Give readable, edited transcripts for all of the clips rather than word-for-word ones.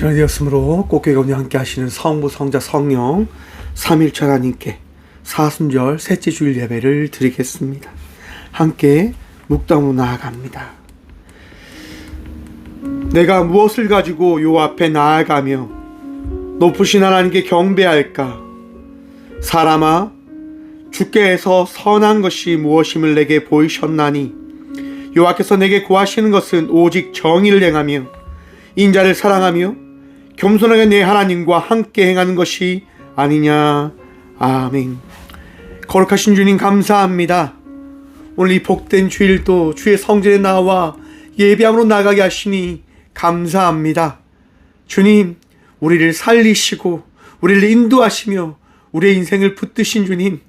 시간이 되었으므로 꽃게 가운데 함께 하시는 성부, 성자, 성령 삼일체 하나님께 사순절 셋째 주일 예배를 드리겠습니다. 함께 묵담으로 나아갑니다. 내가 무엇을 가지고 요 앞에 나아가며 높으신 하나님께 경배할까? 사람아, 주께서 선한 것이 무엇임을 내게 보이셨나니 여호와께서 내게 구하시는 것은 오직 정의를 행하며 인자를 사랑하며 겸손하게 내 하나님과 함께 행하는 것이 아니냐. 아멘. 거룩하신 주님 감사합니다. 오늘 이 복된 주일도 주의 성전에 나와 예배함으로 나가게 하시니 감사합니다. 주님, 우리를 살리시고 우리를 인도하시며 우리의 인생을 붙드신 주님,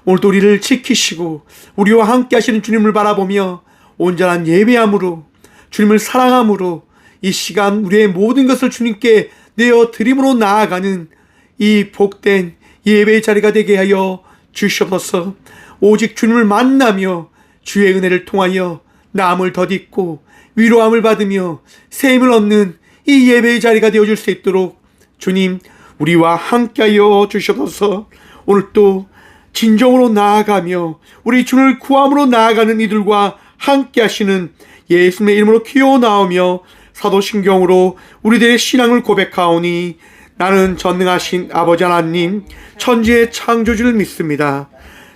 오늘도 우리를 지키시고 우리와 함께 하시는 주님을 바라보며 온전한 예배함으로 주님을 사랑함으로 이 시간 우리의 모든 것을 주님께 내어 드림으로 나아가는 이 복된 예배의 자리가 되게 하여 주시옵소서. 오직 주님을 만나며 주의 은혜를 통하여 남을 덧입고 위로함을 받으며 새 힘을 얻는 이 예배의 자리가 되어줄 수 있도록 주님 우리와 함께하여 주시옵소서. 오늘 또 진정으로 나아가며 우리 주를 구함으로 나아가는 이들과 함께 하시는 예수님의 이름으로 기어나오며 사도신경으로 우리들의 신앙을 고백하오니 나는 전능하신 아버지 하나님 천지의 창조주를 믿습니다.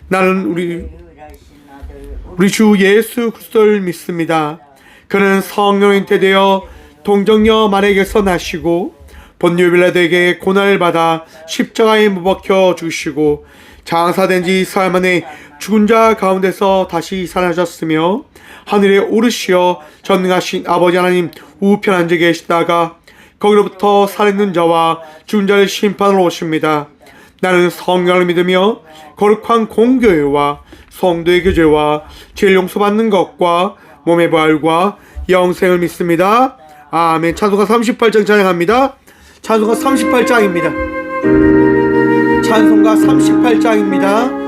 나는 우리 주 예수 그리스도를 믿습니다. 그는 성령의 잉태되어 동정녀 마리아에게서 나시고 본디오 빌라도에게 고난을 받아 십자가에 못 박혀 죽으시고 장사된 지 사흘 만에 죽은 자 가운데서 다시 살아나셨으며 하늘에 오르시어 전능하신 아버지 하나님 우편 앉아 계시다가 거기로부터 살아있는 자와 죽은 자를 심판으로 오십니다. 나는 성령을 믿으며 거룩한 공교회와 성도의 교제와 죄를 용서받는 것과 몸의 부활과 영생을 믿습니다. 아멘. 찬송가 38장 찬양합니다. 찬송가 38장입니다. 찬송가 38장입니다.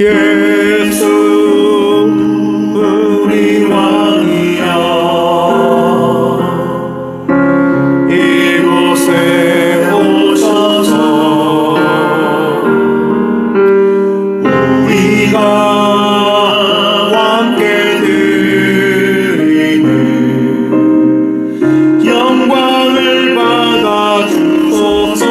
예수 우리 왕이여 이곳에 오셔서 우리가 함께 드리는 영광을 받아 주소서.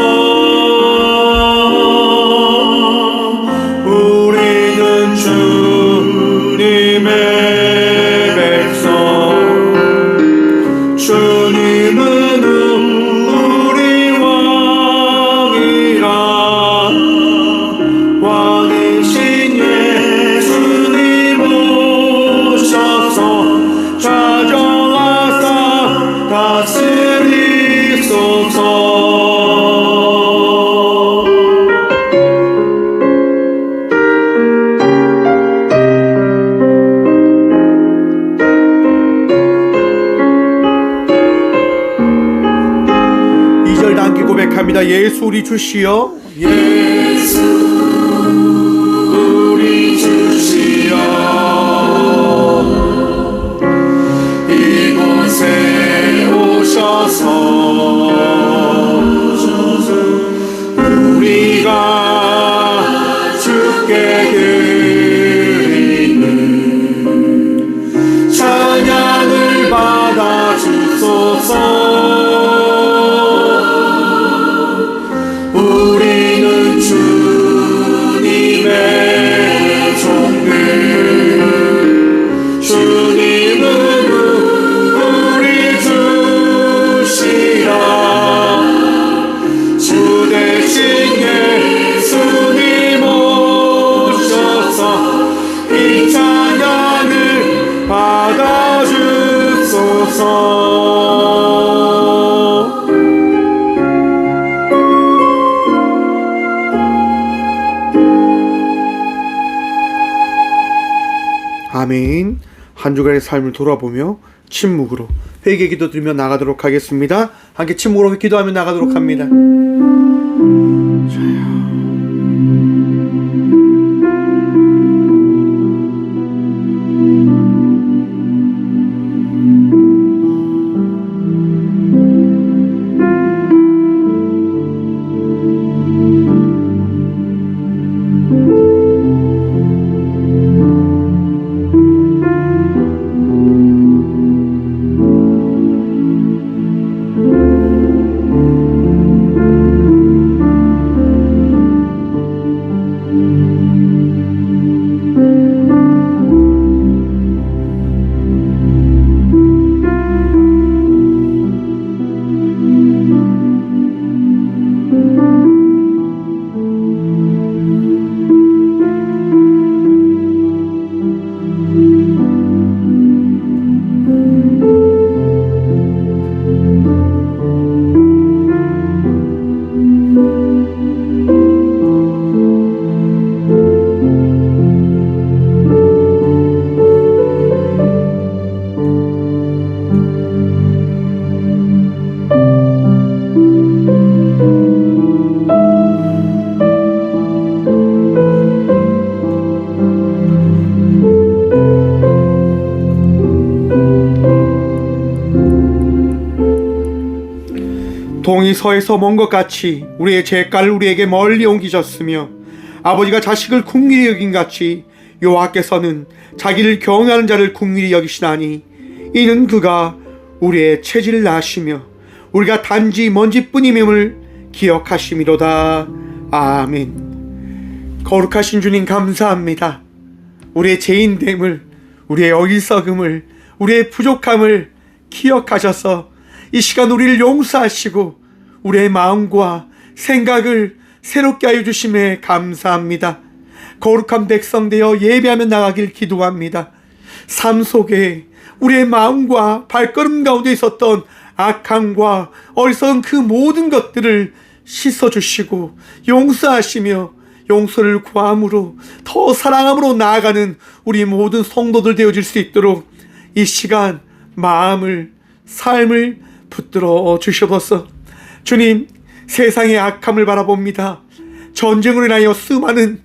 예수 우리 주시여 예수 우리 주시여 이곳에 오셔서 우리가 주께 드리는 찬양을 받아 주소서. 우리는 주님의 종들, 주님은 우리 주시라. 주 대신 예수님 오셔서 이 찬양을 받아주소서. 아멘. 한 주간의 삶을 돌아보며 침묵으로 회개 기도 드리며 나가도록 하겠습니다. 함께 침묵으로 기도하며 나가도록 합니다. 동이 서에서 먼 것 같이 우리의 죄가를 우리에게 멀리 옮기셨으며 아버지가 자식을 긍휼히 여긴 같이 여호와께서는 자기를 경외하는 자를 긍휼히 여기시나니 이는 그가 우리의 체질을 아시며 우리가 단지 먼지뿐임을 기억하심이로다. 아멘. 거룩하신 주님 감사합니다. 우리의 죄인됨을, 우리의 어리석음을, 우리의 부족함을 기억하셔서 이 시간 우리를 용서하시고 우리의 마음과 생각을 새롭게 하여 주심에 감사합니다. 거룩한 백성 되어 예배하며 나가길 기도합니다. 삶 속에 우리의 마음과 발걸음 가운데 있었던 악함과 어리석은 그 모든 것들을 씻어주시고 용서하시며 용서를 구함으로 더 사랑함으로 나아가는 우리 모든 성도들 되어질 수 있도록 이 시간 마음을, 삶을 붙들어 주시옵소서. 주님, 세상의 악함을 바라봅니다. 전쟁으로 인하여 수천의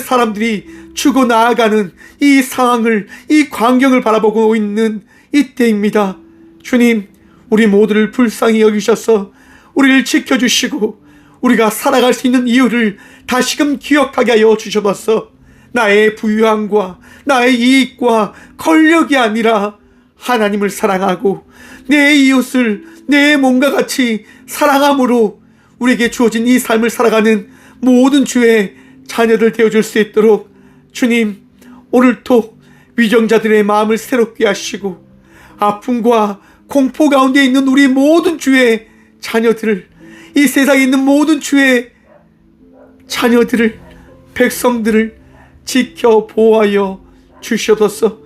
사람들이 죽어 나아가는 이 상황을, 이 광경을 바라보고 있는 이때입니다. 주님, 우리 모두를 불쌍히 여기셔서 우리를 지켜주시고 우리가 살아갈 수 있는 이유를 다시금 기억하게 하여 주셔서 나의 부유함과 나의 이익과 권력이 아니라 하나님을 사랑하고 내 이웃을 내 몸과 같이 사랑함으로 우리에게 주어진 이 삶을 살아가는 모든 주의 자녀들 되어줄 수 있도록 주님, 오늘도 위정자들의 마음을 새롭게 하시고 아픔과 공포 가운데 있는 우리 모든 주의 자녀들을, 이 세상에 있는 모든 주의 자녀들을, 백성들을 지켜 보호하여 주시옵소서.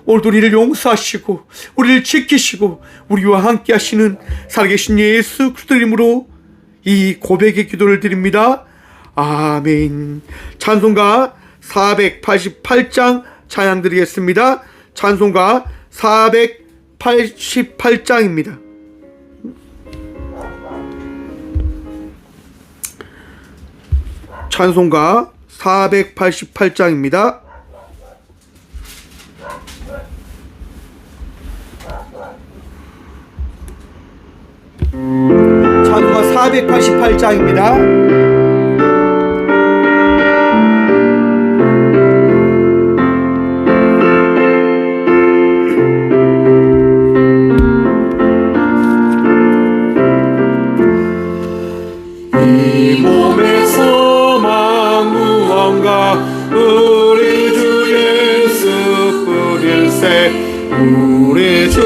오늘도 우리를 용서하시고 우리를 지키시고 우리와 함께 하시는 살아계신 예수 그리스도 이름으로 이 고백의 기도를 드립니다. 아멘. 찬송가 488장 찬양 드리겠습니다. 찬송가 488장입니다. 찬송가 488장입니다. 찬송가 488장입니다. 이 몸에서 무언가 우리 주 예수뿐일세. 우리 주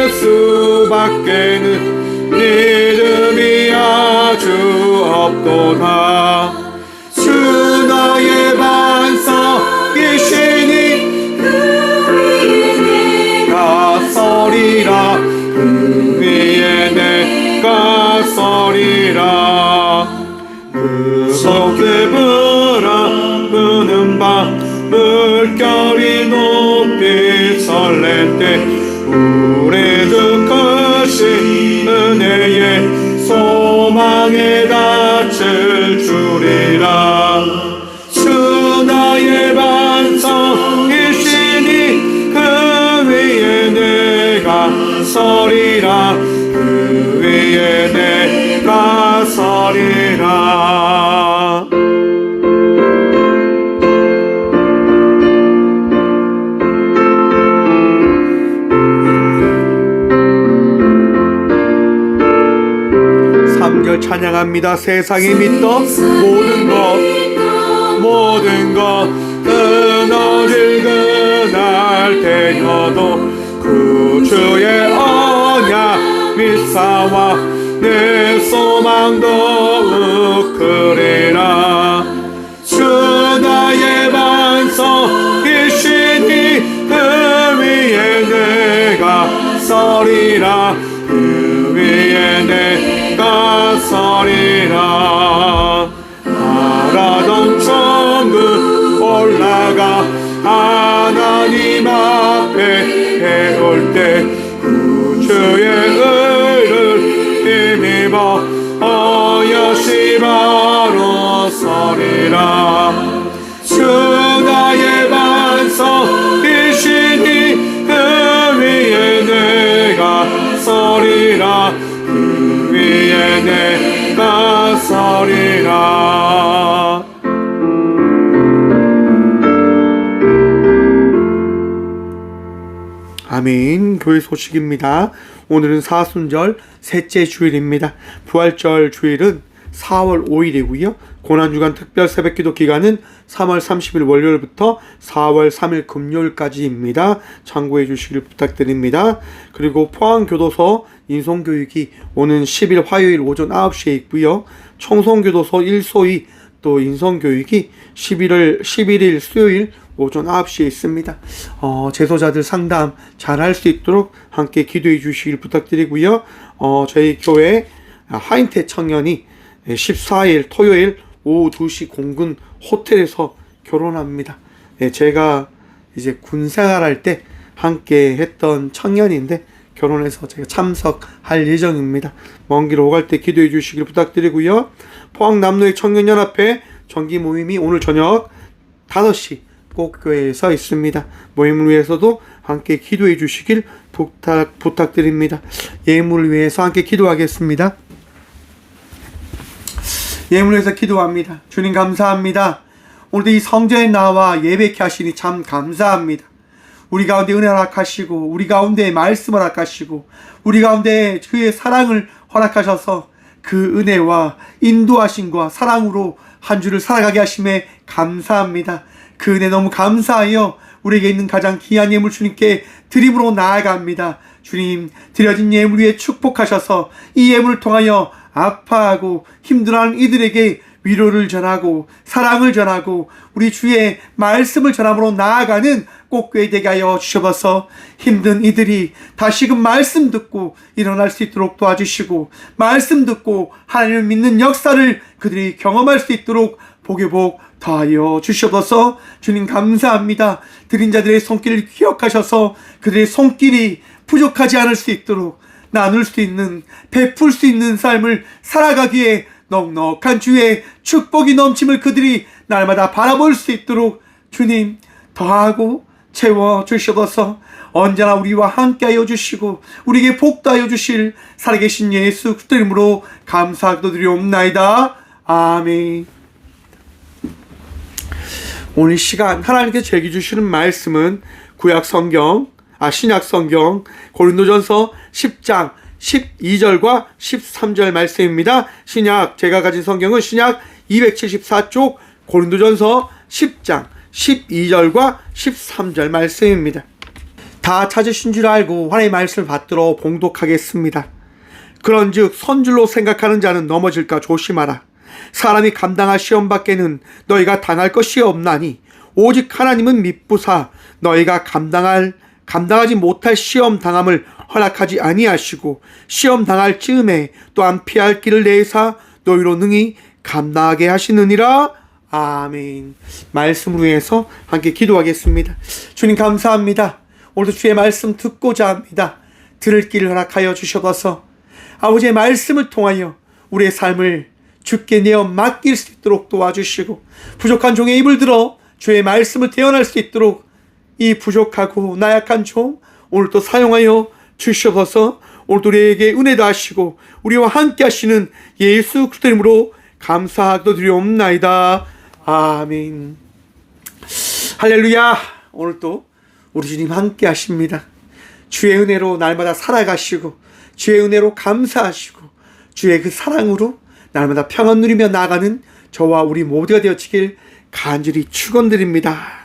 예수밖에는 믿음이 아주 없도다. 주 나의 반석이시니 그 위에 내가 서리라. 그 위에 내가 서리라. 그 속에 불어오는 밤 물결이 높이 설렐 때 땅에 닻을 주리라. 주 나의 반석이시니 그 위에 내가 서리라. 그 위에 내가 서리라. 찬양합니다. 세상이 믿던 모든 것 끊어질 그날 되어도 그 주의 언약 믿사와 내 소망 더욱 크리라. 주 나의 반석이시니 그 위에 내가 서리라. 그 위에 내가 서리라. 바라던 천국 올라가 하나님 앞에 해올 때 구주의 의를 힘입어 어여시 바로 서리라. 주 나의 반석이시니 그 위에 내가 서리라. 그 위에 내가 서리라. 아멘. 교회 소식입니다. 오늘은 사순절 셋째 주일입니다. 부활절 주일은 4월 5일이고요. 고난주간 특별 새벽기도 기간은 3월 30일 월요일부터 4월 3일 금요일까지입니다. 참고해 주시길 부탁드립니다. 그리고 포항교도소 인송교육이 오는 10일 화요일 오전 9시에 있고요. 청송교도소 1소위 또 인성교육이 11일 수요일 오전 9시에 있습니다. 재소자들 상담 잘 할 수 있도록 함께 기도해 주시길 부탁드리고요. 저희 교회 하인태 청년이 14일 토요일 오후 2시 공군 호텔에서 결혼합니다. 제가 이제 군 생활할 때 함께 했던 청년인데 결혼해서 제가 참석할 예정입니다. 먼 길 오갈 때 기도해 주시길 부탁드리고요. 포항 남로의 청년연합회 정기 모임이 오늘 저녁 5시 꼭교회에서 있습니다. 모임을 위해서도 함께 기도해 주시길 부탁드립니다. 예물을 위해서 함께 기도하겠습니다. 예물을 위해서 기도합니다. 주님 감사합니다. 오늘도 이 성전에 나와 예배케 하시니 참 감사합니다. 우리 가운데 은혜 허락하시고 우리 가운데 말씀 허락하시고 우리 가운데 그의 사랑을 허락하셔서 그 은혜와 인도하심과 사랑으로 한 주를 살아가게 하심에 감사합니다. 그 은혜 너무 감사하여 우리에게 있는 가장 귀한 예물 주님께 드림으로 나아갑니다. 주님, 드려진 예물 위에 축복하셔서 이 예물을 통하여 아파하고 힘들어하는 이들에게 위로를 전하고 사랑을 전하고 우리 주의 말씀을 전함으로 나아가는 꼭교회 되게 하여 주셔서 힘든 이들이 다시금 말씀 듣고 일어날 수 있도록 도와주시고 말씀 듣고 하나님을 믿는 역사를 그들이 경험할 수 있도록 복의 복 더하여 주셔서 주님 감사합니다. 드린 자들의 손길을 기억하셔서 그들의 손길이 부족하지 않을 수 있도록 나눌 수 있는 베풀 수 있는 삶을 살아가기에 넉넉한 주의 축복이 넘침을 그들이 날마다 바라볼 수 있도록 주님 더하고 채워주셔서 언제나 우리와 함께하여 주시고 우리에게 복도하여 주실 살아계신 예수 그리스도 이름으로 감사하고 드리옵나이다. 아멘. 오늘 시간 하나님께 제게 주시는 말씀은 신약성경 고린도전서 10장 12절과 13절 말씀입니다. 제가 가진 성경은 신약 274쪽 고린도전서 10장 12절과 13절 말씀입니다. 다 찾으신 줄 알고 하나님의 말씀을 받들어 봉독하겠습니다. 그런즉 선줄로 생각하는 자는 넘어질까 조심하라. 사람이 감당할 시험 밖에는 너희가 당할 것이 없나니 오직 하나님은 미쁘사 너희가 감당하지 못할 시험 당함을 허락하지 아니하시고 시험 당할 즈음에 또한 피할 길을 내사 너희로 능히 감당하게 하시느니라. 아멘. 말씀으로 해서 함께 기도하겠습니다. 주님 감사합니다. 오늘도 주의 말씀 듣고자 합니다. 들을 길을 허락하여 주셔서 아버지의 말씀을 통하여 우리의 삶을 주께 내어 맡길 수 있도록 도와주시고, 부족한 종의 입을 들어 주의 말씀을 대언할 수 있도록 이 부족하고 나약한 종 오늘도 사용하여 주시옵소서. 오늘도 우리에게 은혜도 하시고 우리와 함께 하시는 예수 그리스도 이름으로 감사드리옵나이다. 아멘. 할렐루야. 오늘도 우리 주님 함께 하십니다. 주의 은혜로 날마다 살아가시고 주의 은혜로 감사하시고 주의 그 사랑으로 날마다 평안 누리며 나아가는 저와 우리 모두가 되어지길 간절히 축원드립니다.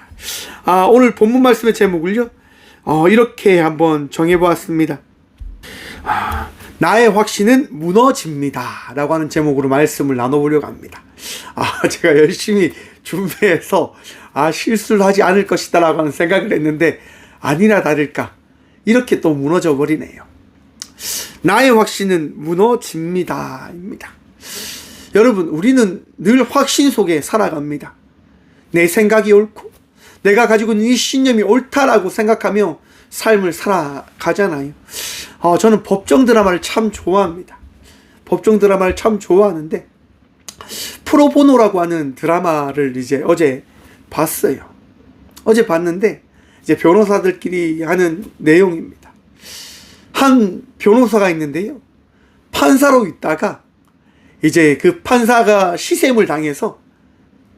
오늘 본문 말씀의 제목을요 이렇게 한번 정해보았습니다. 나의 확신은 무너집니다 라고 하는 제목으로 말씀을 나눠보려고 합니다. 제가 열심히 준비해서 실수를 하지 않을 것이다 라고 하는 생각을 했는데 아니나 다를까 이렇게 또 무너져 버리네요. 나의 확신은 무너집니다 입니다. 여러분, 우리는 늘 확신 속에 살아갑니다. 내 생각이 옳고 내가 가지고 있는 이 신념이 옳다라고 생각하며 삶을 살아가잖아요. 저는 법정 드라마를 참 좋아합니다. 법정 드라마를 참 좋아하는데 프로보노라고 하는 드라마를 어제 봤어요. 어제 봤는데 이제 변호사들끼리 하는 내용입니다. 한 변호사가 있는데요. 판사로 있다가 이제 그 판사가 시샘을 당해서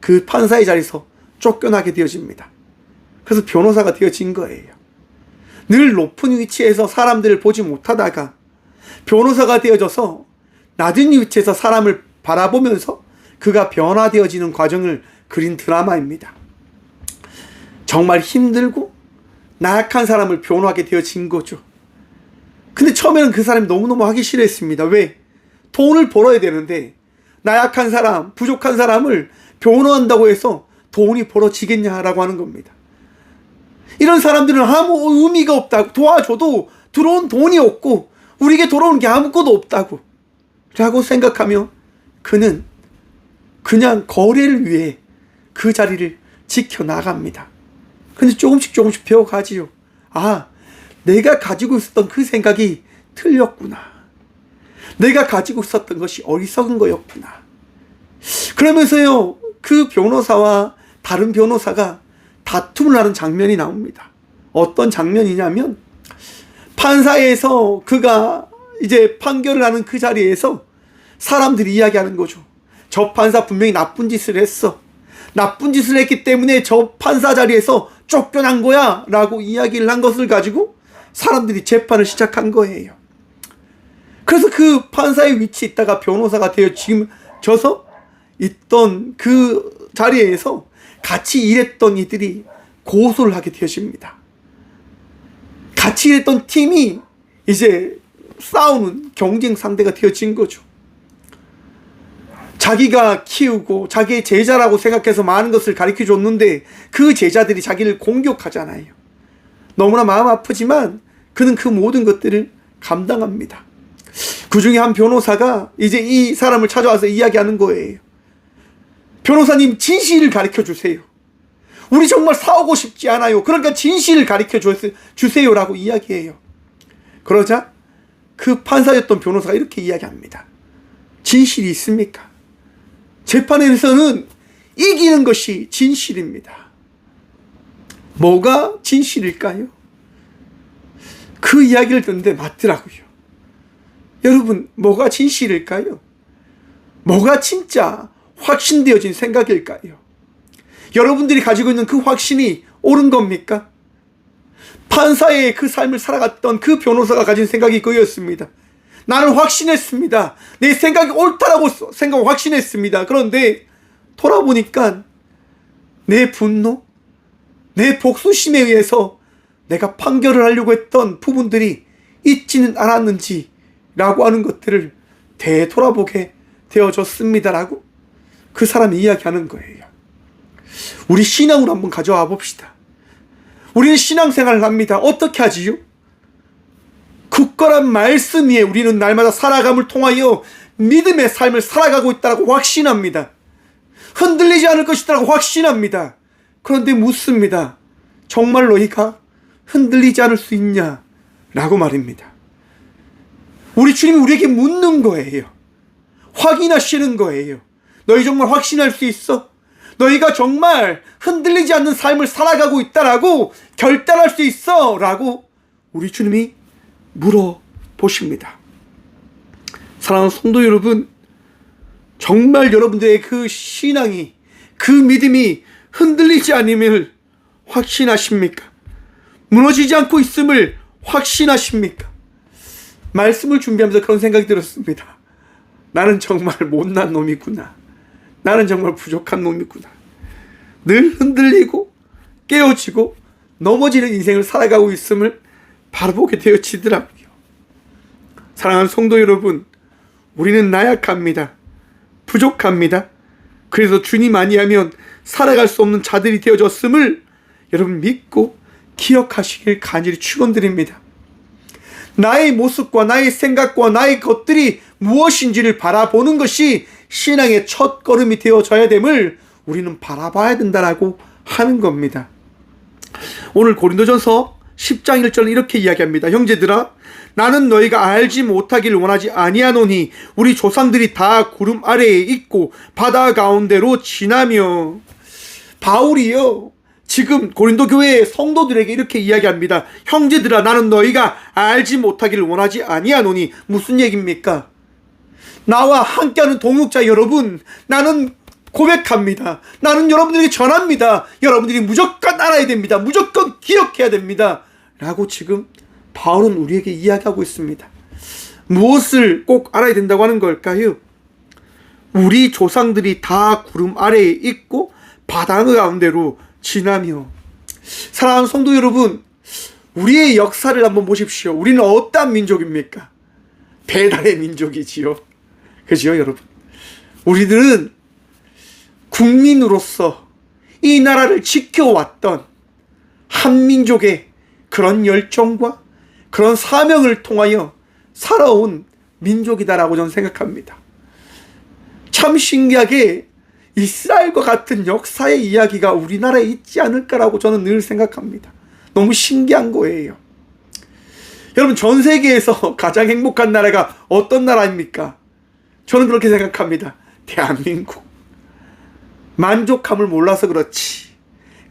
그 판사의 자리에서 쫓겨나게 되어집니다. 그래서 변호사가 되어진 거예요. 늘 높은 위치에서 사람들을 보지 못하다가 변호사가 되어져서 낮은 위치에서 사람을 바라보면서 그가 변화되어지는 과정을 그린 드라마입니다. 정말 힘들고 나약한 사람을 변호하게 되어진 거죠. 근데 처음에는 그 사람이 너무너무 하기 싫어했습니다. 왜? 돈을 벌어야 되는데 나약한 사람, 부족한 사람을 변호한다고 해서 돈이 벌어지겠냐라고 하는 겁니다. 이런 사람들은 아무 의미가 없다고, 도와줘도 들어온 돈이 없고 우리에게 돌아오는 게 아무것도 없다고 라고 생각하며 그는 그냥 거래를 위해 그 자리를 지켜나갑니다. 근데 조금씩 배워가지요. 내가 가지고 있었던 그 생각이 틀렸구나. 내가 가지고 있었던 것이 어리석은 거였구나. 그러면서요, 그 변호사와 다른 변호사가 다툼을 하는 장면이 나옵니다. 어떤 장면이냐면 판사에서 그가 이제 판결을 하는 그 자리에서 사람들이 이야기하는 거죠. 저 판사 분명히 나쁜 짓을 했어. 나쁜 짓을 했기 때문에 저 판사 자리에서 쫓겨난 거야 라고 이야기를 한 것을 가지고 사람들이 재판을 시작한 거예요. 그래서 그 판사의 위치에 있다가 변호사가 되어져서 있던 그 자리에서 같이 일했던 이들이 고소를 하게 되어집니다. 같이 일했던 팀이 이제 싸우는 경쟁 상대가 되어진 거죠. 자기가 키우고 자기의 제자라고 생각해서 많은 것을 가르쳐 줬는데 그 제자들이 자기를 공격하잖아요. 너무나 마음 아프지만 그는 그 모든 것들을 감당합니다. 그 중에 한 변호사가 이제 이 사람을 찾아와서 이야기하는 거예요. 변호사님, 진실을 가르쳐 주세요. 우리 정말 싸우고 싶지 않아요. 그러니까 진실을 가르쳐 주세요라고 이야기해요. 그러자 그 판사였던 변호사가 이렇게 이야기합니다. 진실이 있습니까? 재판에서는 이기는 것이 진실입니다. 뭐가 진실일까요? 그 이야기를 듣는데 맞더라고요. 여러분, 뭐가 진실일까요? 뭐가 진짜 확신되어진 생각일까요? 여러분들이 가지고 있는 그 확신이 옳은 겁니까? 판사의 그 삶을 살아갔던 그 변호사가 가진 생각이 그였습니다. 나는 확신했습니다. 내 생각이 옳다라고 확신했습니다. 그런데 돌아보니까 내 분노, 내 복수심에 의해서 내가 판결을 하려고 했던 부분들이 있지는 않았는지 라고 하는 것들을 되돌아보게 되어졌습니다라고 그 사람이 이야기하는 거예요. 우리 신앙으로 한번 가져와 봅시다. 우리는 신앙생활을 합니다. 어떻게 하지요? 굳건한 말씀 위에 우리는 날마다 살아감을 통하여 믿음의 삶을 살아가고 있다고 확신합니다. 흔들리지 않을 것이라고 확신합니다. 그런데 묻습니다. 정말 너희가 흔들리지 않을 수 있냐? 라고 말입니다. 우리 주님이 우리에게 묻는 거예요. 확인하시는 거예요. 너희 정말 확신할 수 있어? 너희가 정말 흔들리지 않는 삶을 살아가고 있다라고 결단할 수 있어? 라고 우리 주님이 물어보십니다. 사랑하는 성도 여러분, 정말 여러분들의 그 신앙이, 그 믿음이 흔들리지 않음을 확신하십니까? 무너지지 않고 있음을 확신하십니까? 말씀을 준비하면서 그런 생각이 들었습니다. 나는 정말 못난 놈이구나. 나는 정말 부족한 놈이구나. 늘 흔들리고 깨어지고 넘어지는 인생을 살아가고 있음을 바라보게 되어지더라고요. 사랑하는 성도 여러분, 우리는 나약합니다. 부족합니다. 그래서 주님 아니하면 살아갈 수 없는 자들이 되어졌음을 여러분 믿고 기억하시길 간절히 축원드립니다. 나의 모습과 나의 생각과 나의 것들이 무엇인지를 바라보는 것이 신앙의 첫 걸음이 되어져야 됨을 우리는 바라봐야 된다라고 하는 겁니다. 오늘 고린도전서 10장 1절은 이렇게 이야기합니다. 형제들아, 나는 너희가 알지 못하기를 원하지 아니하노니 우리 조상들이 다 구름 아래에 있고 바다 가운데로 지나며. 바울이요, 지금 고린도 교회의 성도들에게 이렇게 이야기합니다. 형제들아, 나는 너희가 알지 못하기를 원하지 아니하노니. 무슨 얘기입니까? 나와 함께하는 동역자 여러분, 나는 고백합니다. 나는 여러분들에게 전합니다. 여러분들이 무조건 알아야 됩니다. 무조건 기억해야 됩니다. 라고 지금 바울은 우리에게 이야기하고 있습니다. 무엇을 꼭 알아야 된다고 하는 걸까요? 우리 조상들이 다 구름 아래에 있고 바다 가운데로 지나며. 사랑하는 성도 여러분, 우리의 역사를 한번 보십시오. 우리는 어떤 민족입니까? 배달의 민족이지요. 그죠, 여러분? 우리들은 국민으로서 이 나라를 지켜왔던 한민족의 그런 열정과 그런 사명을 통하여 살아온 민족이다라고 저는 생각합니다. 참 신기하게 이스라엘과 같은 역사의 이야기가 우리나라에 있지 않을까라고 저는 늘 생각합니다. 너무 신기한 거예요. 여러분, 전 세계에서 가장 행복한 나라가 어떤 나라입니까? 저는 그렇게 생각합니다. 대한민국. 만족함을 몰라서 그렇지,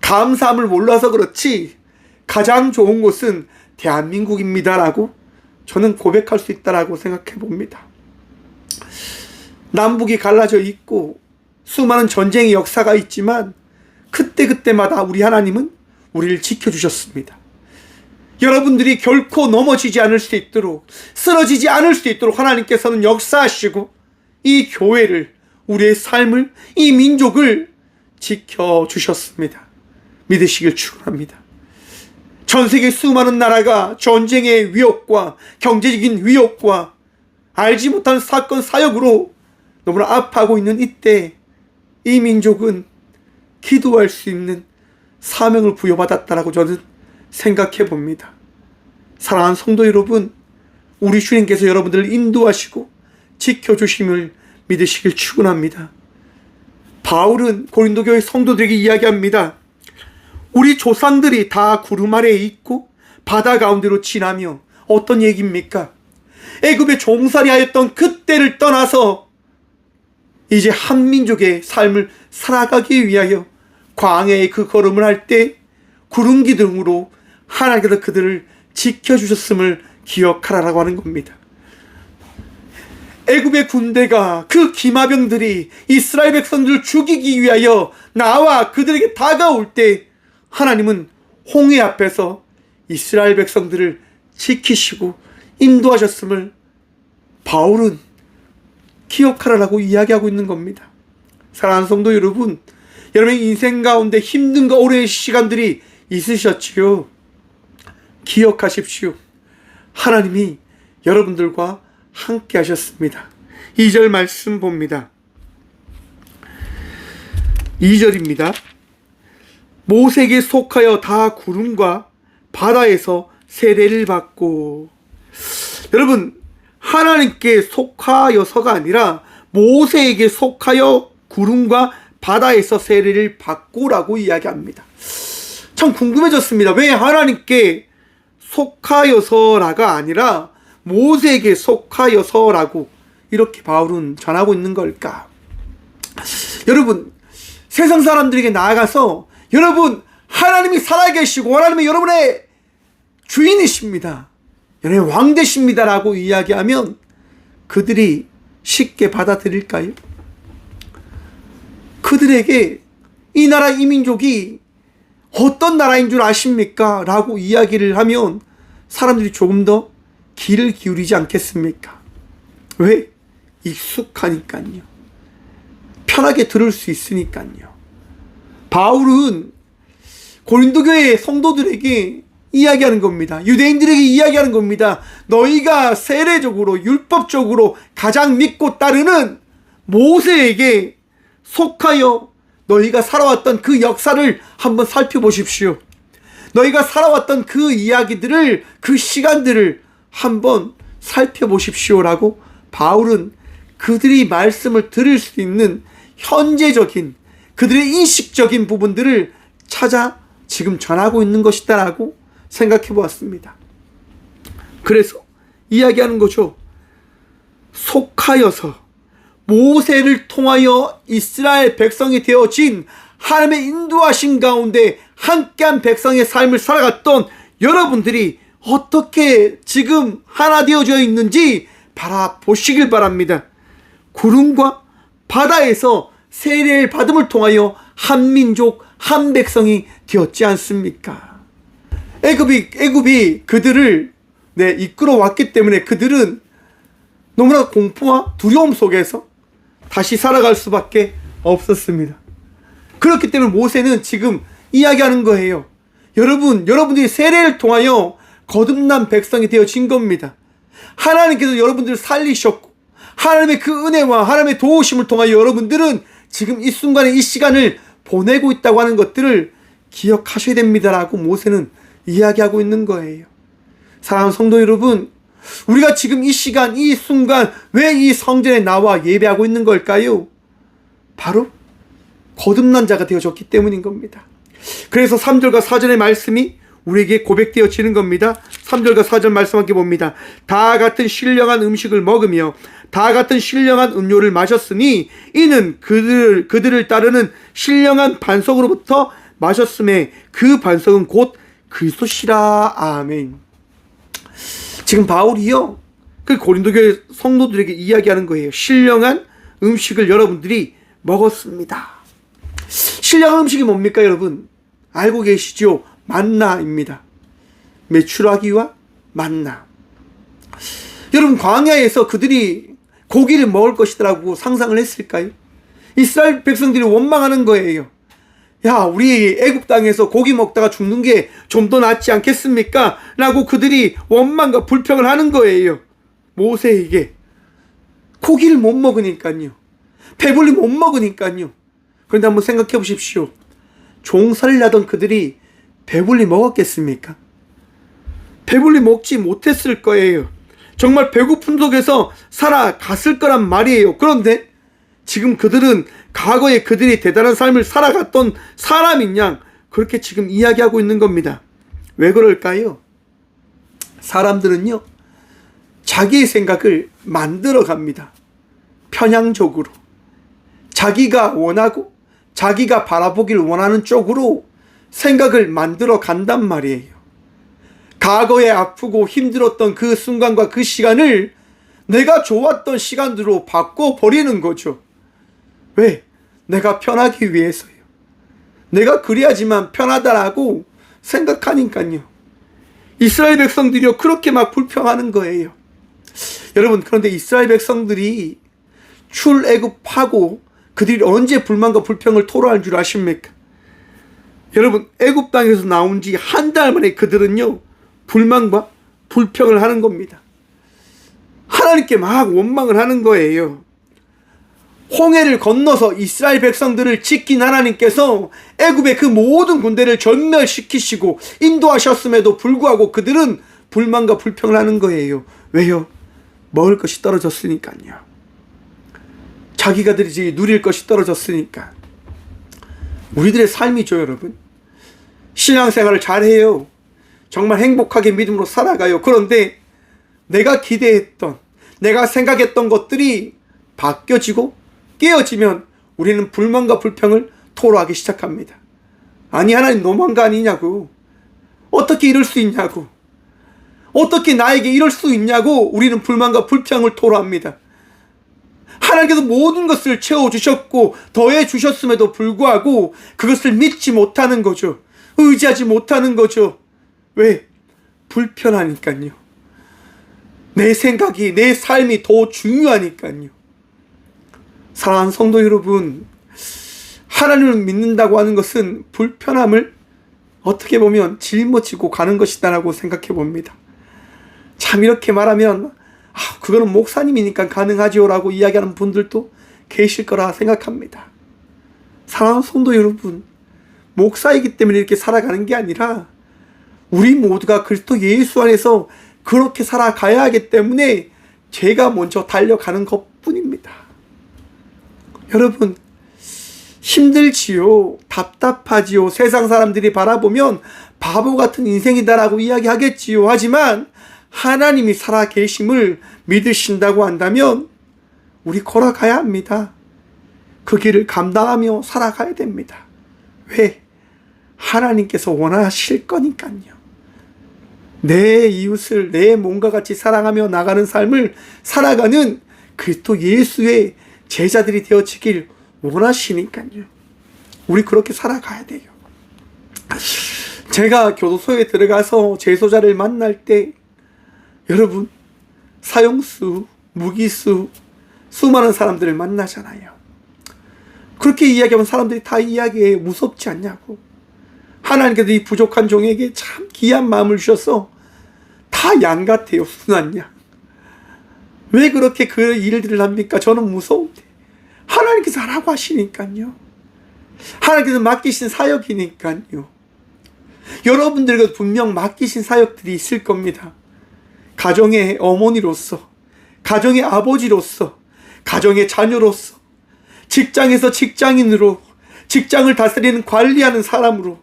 감사함을 몰라서 그렇지, 가장 좋은 곳은 대한민국입니다라고 저는 고백할 수 있다라고 생각해 봅니다. 남북이 갈라져 있고 수많은 전쟁의 역사가 있지만 그때그때마다 우리 하나님은 우리를 지켜주셨습니다. 여러분들이 결코 넘어지지 않을 수 있도록, 쓰러지지 않을 수 있도록 하나님께서는 역사하시고 이 교회를, 우리의 삶을, 이 민족을 지켜주셨습니다. 믿으시길 축원합니다. 전 세계 수많은 나라가 전쟁의 위협과 경제적인 위협과 알지 못한 사건 사역으로 너무나 아파하고 있는 이때 이 민족은 기도할 수 있는 사명을 부여받았다라고 저는 생각해 봅니다. 사랑하는 성도 여러분, 우리 주님께서 여러분들을 인도하시고 지켜주심을 믿으시길 축원합니다. 바울은 고린도 교회 성도들에게 이야기합니다. 우리 조상들이 다 구름 아래에 있고 바다 가운데로 지나며. 어떤 얘기입니까? 애굽에 종살이 하였던 그때를 떠나서 이제 한민족의 삶을 살아가기 위하여 광야의 그 걸음을 할 때 구름 기둥으로 하나님께서 그들을 지켜주셨음을 기억하라라고 하는 겁니다. 애굽의 군대가, 그 기마병들이 이스라엘 백성들을 죽이기 위하여 나와 그들에게 다가올 때 하나님은 홍해 앞에서 이스라엘 백성들을 지키시고 인도하셨음을 바울은 기억하라라고 이야기하고 있는 겁니다. 사랑하는 성도 여러분, 여러분의 인생 가운데 힘든과 어려운 시간들이 있으셨지요. 기억하십시오. 하나님이 여러분들과 함께 하셨습니다. 2절 말씀 봅니다. 2절입니다. 모세에게 속하여 다 구름과 바다에서 세례를 받고. 여러분, 하나님께 속하여서가 아니라 모세에게 속하여 구름과 바다에서 세례를 받고라고 이야기합니다. 참 궁금해졌습니다. 왜 하나님께 속하여서라가 아니라 모세에게 속하여서라고 이렇게 바울은 전하고 있는 걸까? 여러분, 세상 사람들에게 나아가서 여러분 하나님이 살아계시고 하나님이 여러분의 주인이십니다, 여러분의 왕되십니다 라고 이야기하면 그들이 쉽게 받아들일까요? 그들에게 이 나라 이 민족이 어떤 나라인 줄 아십니까? 라고 이야기를 하면 사람들이 조금 더 귀를 기울이지 않겠습니까? 왜? 익숙하니까요. 편하게 들을 수 있으니까요. 바울은 고린도 교회 성도들에게 이야기하는 겁니다. 유대인들에게 이야기하는 겁니다. 너희가 세례적으로 율법적으로 가장 믿고 따르는 모세에게 속하여 너희가 살아왔던 그 역사를 한번 살펴보십시오. 너희가 살아왔던 그 이야기들을, 그 시간들을 한번 살펴보십시오라고 바울은 그들이 말씀을 들을 수 있는 현재적인 그들의 인식적인 부분들을 찾아 지금 전하고 있는 것이다라고 생각해 보았습니다. 그래서 이야기하는 거죠. 속하여서 모세를 통하여 이스라엘 백성이 되어진 하나님의 인도하신 가운데 함께한 백성의 삶을 살아갔던 여러분들이 어떻게 지금 하나 되어져 있는지 바라보시길 바랍니다. 구름과 바다에서 세례를 받음을 통하여 한 민족 한 백성이 되었지 않습니까? 애굽이 그들을 이끌어 왔기 때문에 그들은 너무나 공포와 두려움 속에서 다시 살아갈 수밖에 없었습니다. 그렇기 때문에 모세는 지금 이야기하는 거예요. 여러분들이 세례를 통하여 거듭난 백성이 되어진 겁니다. 하나님께서 여러분들을 살리셨고 하나님의 그 은혜와 하나님의 도우심을 통하여 여러분들은 지금 이 순간에 이 시간을 보내고 있다고 하는 것들을 기억하셔야 됩니다라고 모세는 이야기하고 있는 거예요. 사랑하는 성도 여러분, 우리가 지금 이 시간 이 순간 왜 이 성전에 나와 예배하고 있는 걸까요? 바로 거듭난 자가 되어졌기 때문인 겁니다. 그래서 3절과 4절의 말씀이 우리에게 고백되어지는 겁니다. 3절과 4절 말씀 함께 봅니다. 다 같은 신령한 음식을 먹으며 다 같은 신령한 음료를 마셨으니 이는 그들을 따르는 신령한 반석으로부터 마셨음에 그 반석은 곧 그리스도시라. 아멘. 지금 바울이요, 그 고린도 교회 성도들에게 이야기하는 거예요. 신령한 음식을 여러분들이 먹었습니다. 신령한 음식이 뭡니까 여러분? 알고 계시죠? 만나입니다. 메추라기와 만나. 여러분, 광야에서 그들이 고기를 먹을 것이라고 상상을 했을까요? 이스라엘 백성들이 원망하는 거예요. 야, 우리 애굽 땅에서 고기 먹다가 죽는 게 좀 더 낫지 않겠습니까? 라고 그들이 원망과 불평을 하는 거예요. 모세에게. 고기를 못 먹으니까요. 배불리 못 먹으니까요. 그런데 한번 생각해 보십시오. 종살이를 하던 그들이 배불리 먹었겠습니까? 배불리 먹지 못했을 거예요. 정말 배고픔 속에서 살아갔을 거란 말이에요. 그런데 지금 그들은 과거에 그들이 대단한 삶을 살아갔던 사람인 양 그렇게 지금 이야기하고 있는 겁니다. 왜 그럴까요? 사람들은요, 자기의 생각을 만들어 갑니다. 편향적으로. 자기가 원하고 자기가 바라보길 원하는 쪽으로 생각을 만들어 간단 말이에요. 과거에 아프고 힘들었던 그 순간과 그 시간을 내가 좋았던 시간으로 바꿔버리는 거죠. 왜? 내가 편하기 위해서요. 내가 그래야지만 편하다라고 생각하니까요. 이스라엘 백성들이요, 그렇게 막 불평하는 거예요. 여러분, 그런데 이스라엘 백성들이 출애굽하고 그들이 언제 불만과 불평을 토로할 줄 아십니까? 여러분, 애굽 땅에서 나온 지 한 달 만에 그들은요, 불만과 불평을 하는 겁니다. 하나님께 막 원망을 하는 거예요. 홍해를 건너서 이스라엘 백성들을 지킨 하나님께서 애굽의 그 모든 군대를 전멸시키시고 인도하셨음에도 불구하고 그들은 불만과 불평을 하는 거예요. 왜요? 먹을 것이 떨어졌으니까요. 자기가들이 누릴 것이 떨어졌으니까. 우리들의 삶이죠, 여러분. 신앙생활을 잘해요. 정말 행복하게 믿음으로 살아가요. 그런데 내가 기대했던, 내가 생각했던 것들이 바뀌어지고 깨어지면 우리는 불만과 불평을 토로하기 시작합니다. 아니, 하나님 너무한 거 아니냐고. 어떻게 이럴 수 있냐고. 어떻게 나에게 이럴 수 있냐고 우리는 불만과 불평을 토로합니다. 하나님께서 모든 것을 채워주셨고 더해 주셨음에도 불구하고 그것을 믿지 못하는 거죠. 의지하지 못하는 거죠. 왜? 불편하니까요. 내 생각이, 내 삶이 더 중요하니까요. 사랑하는 성도 여러분, 하나님을 믿는다고 하는 것은 불편함을 어떻게 보면 짊어지고 가는 것이다라고 생각해 봅니다. 참 이렇게 말하면 그거는 목사님이니까 가능하지요 라고 이야기하는 분들도 계실 거라 생각합니다. 사랑하는 성도 여러분, 목사이기 때문에 이렇게 살아가는 게 아니라 우리 모두가 그리스도 예수 안에서 그렇게 살아가야 하기 때문에 제가 먼저 달려가는 것뿐입니다. 여러분, 힘들지요, 답답하지요, 세상 사람들이 바라보면 바보 같은 인생이다라고 이야기하겠지요. 하지만 하나님이 살아계심을 믿으신다고 한다면 우리 걸어가야 합니다. 그 길을 감당하며 살아가야 됩니다. 왜? 하나님께서 원하실 거니까요. 내 이웃을 내 몸과 같이 사랑하며 나가는 삶을 살아가는 그리스도 예수의 제자들이 되어지길 원하시니까요. 우리 그렇게 살아가야 돼요. 제가 교도소에 들어가서 재소자를 만날 때 여러분, 사형수, 무기수, 수많은 사람들을 만나잖아요. 그렇게 이야기하면 사람들이 다 이야기해요. 무섭지 않냐고. 하나님께서 이 부족한 종에게 참 귀한 마음을 주셔서 다 양 같아요. 순한 양. 왜 그렇게 그 일들을 합니까? 저는 무서운데 하나님께서 하라고 하시니까요. 하나님께서 맡기신 사역이니까요. 여러분들에게 분명 맡기신 사역들이 있을 겁니다. 가정의 어머니로서, 가정의 아버지로서, 가정의 자녀로서, 직장에서 직장인으로, 직장을 다스리는 관리하는 사람으로,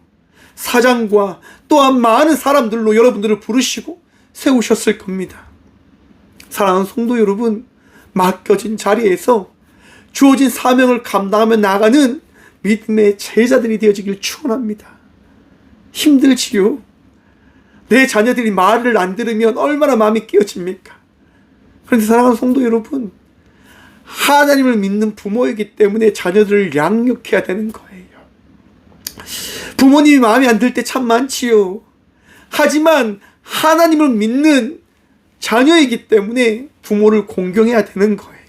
사장과 또한 많은 사람들로 여러분들을 부르시고 세우셨을 겁니다. 사랑하는 성도 여러분, 맡겨진 자리에서 주어진 사명을 감당하며 나가는 믿음의 제자들이 되어지길 축원합니다. 힘들지요. 내 자녀들이 말을 안 들으면 얼마나 마음이 깨어집니까? 그런데 사랑하는 성도 여러분, 하나님을 믿는 부모이기 때문에 자녀들을 양육해야 되는 거예요. 부모님이 마음에 안 들 때 참 많지요. 하지만 하나님을 믿는 자녀이기 때문에 부모를 공경해야 되는 거예요.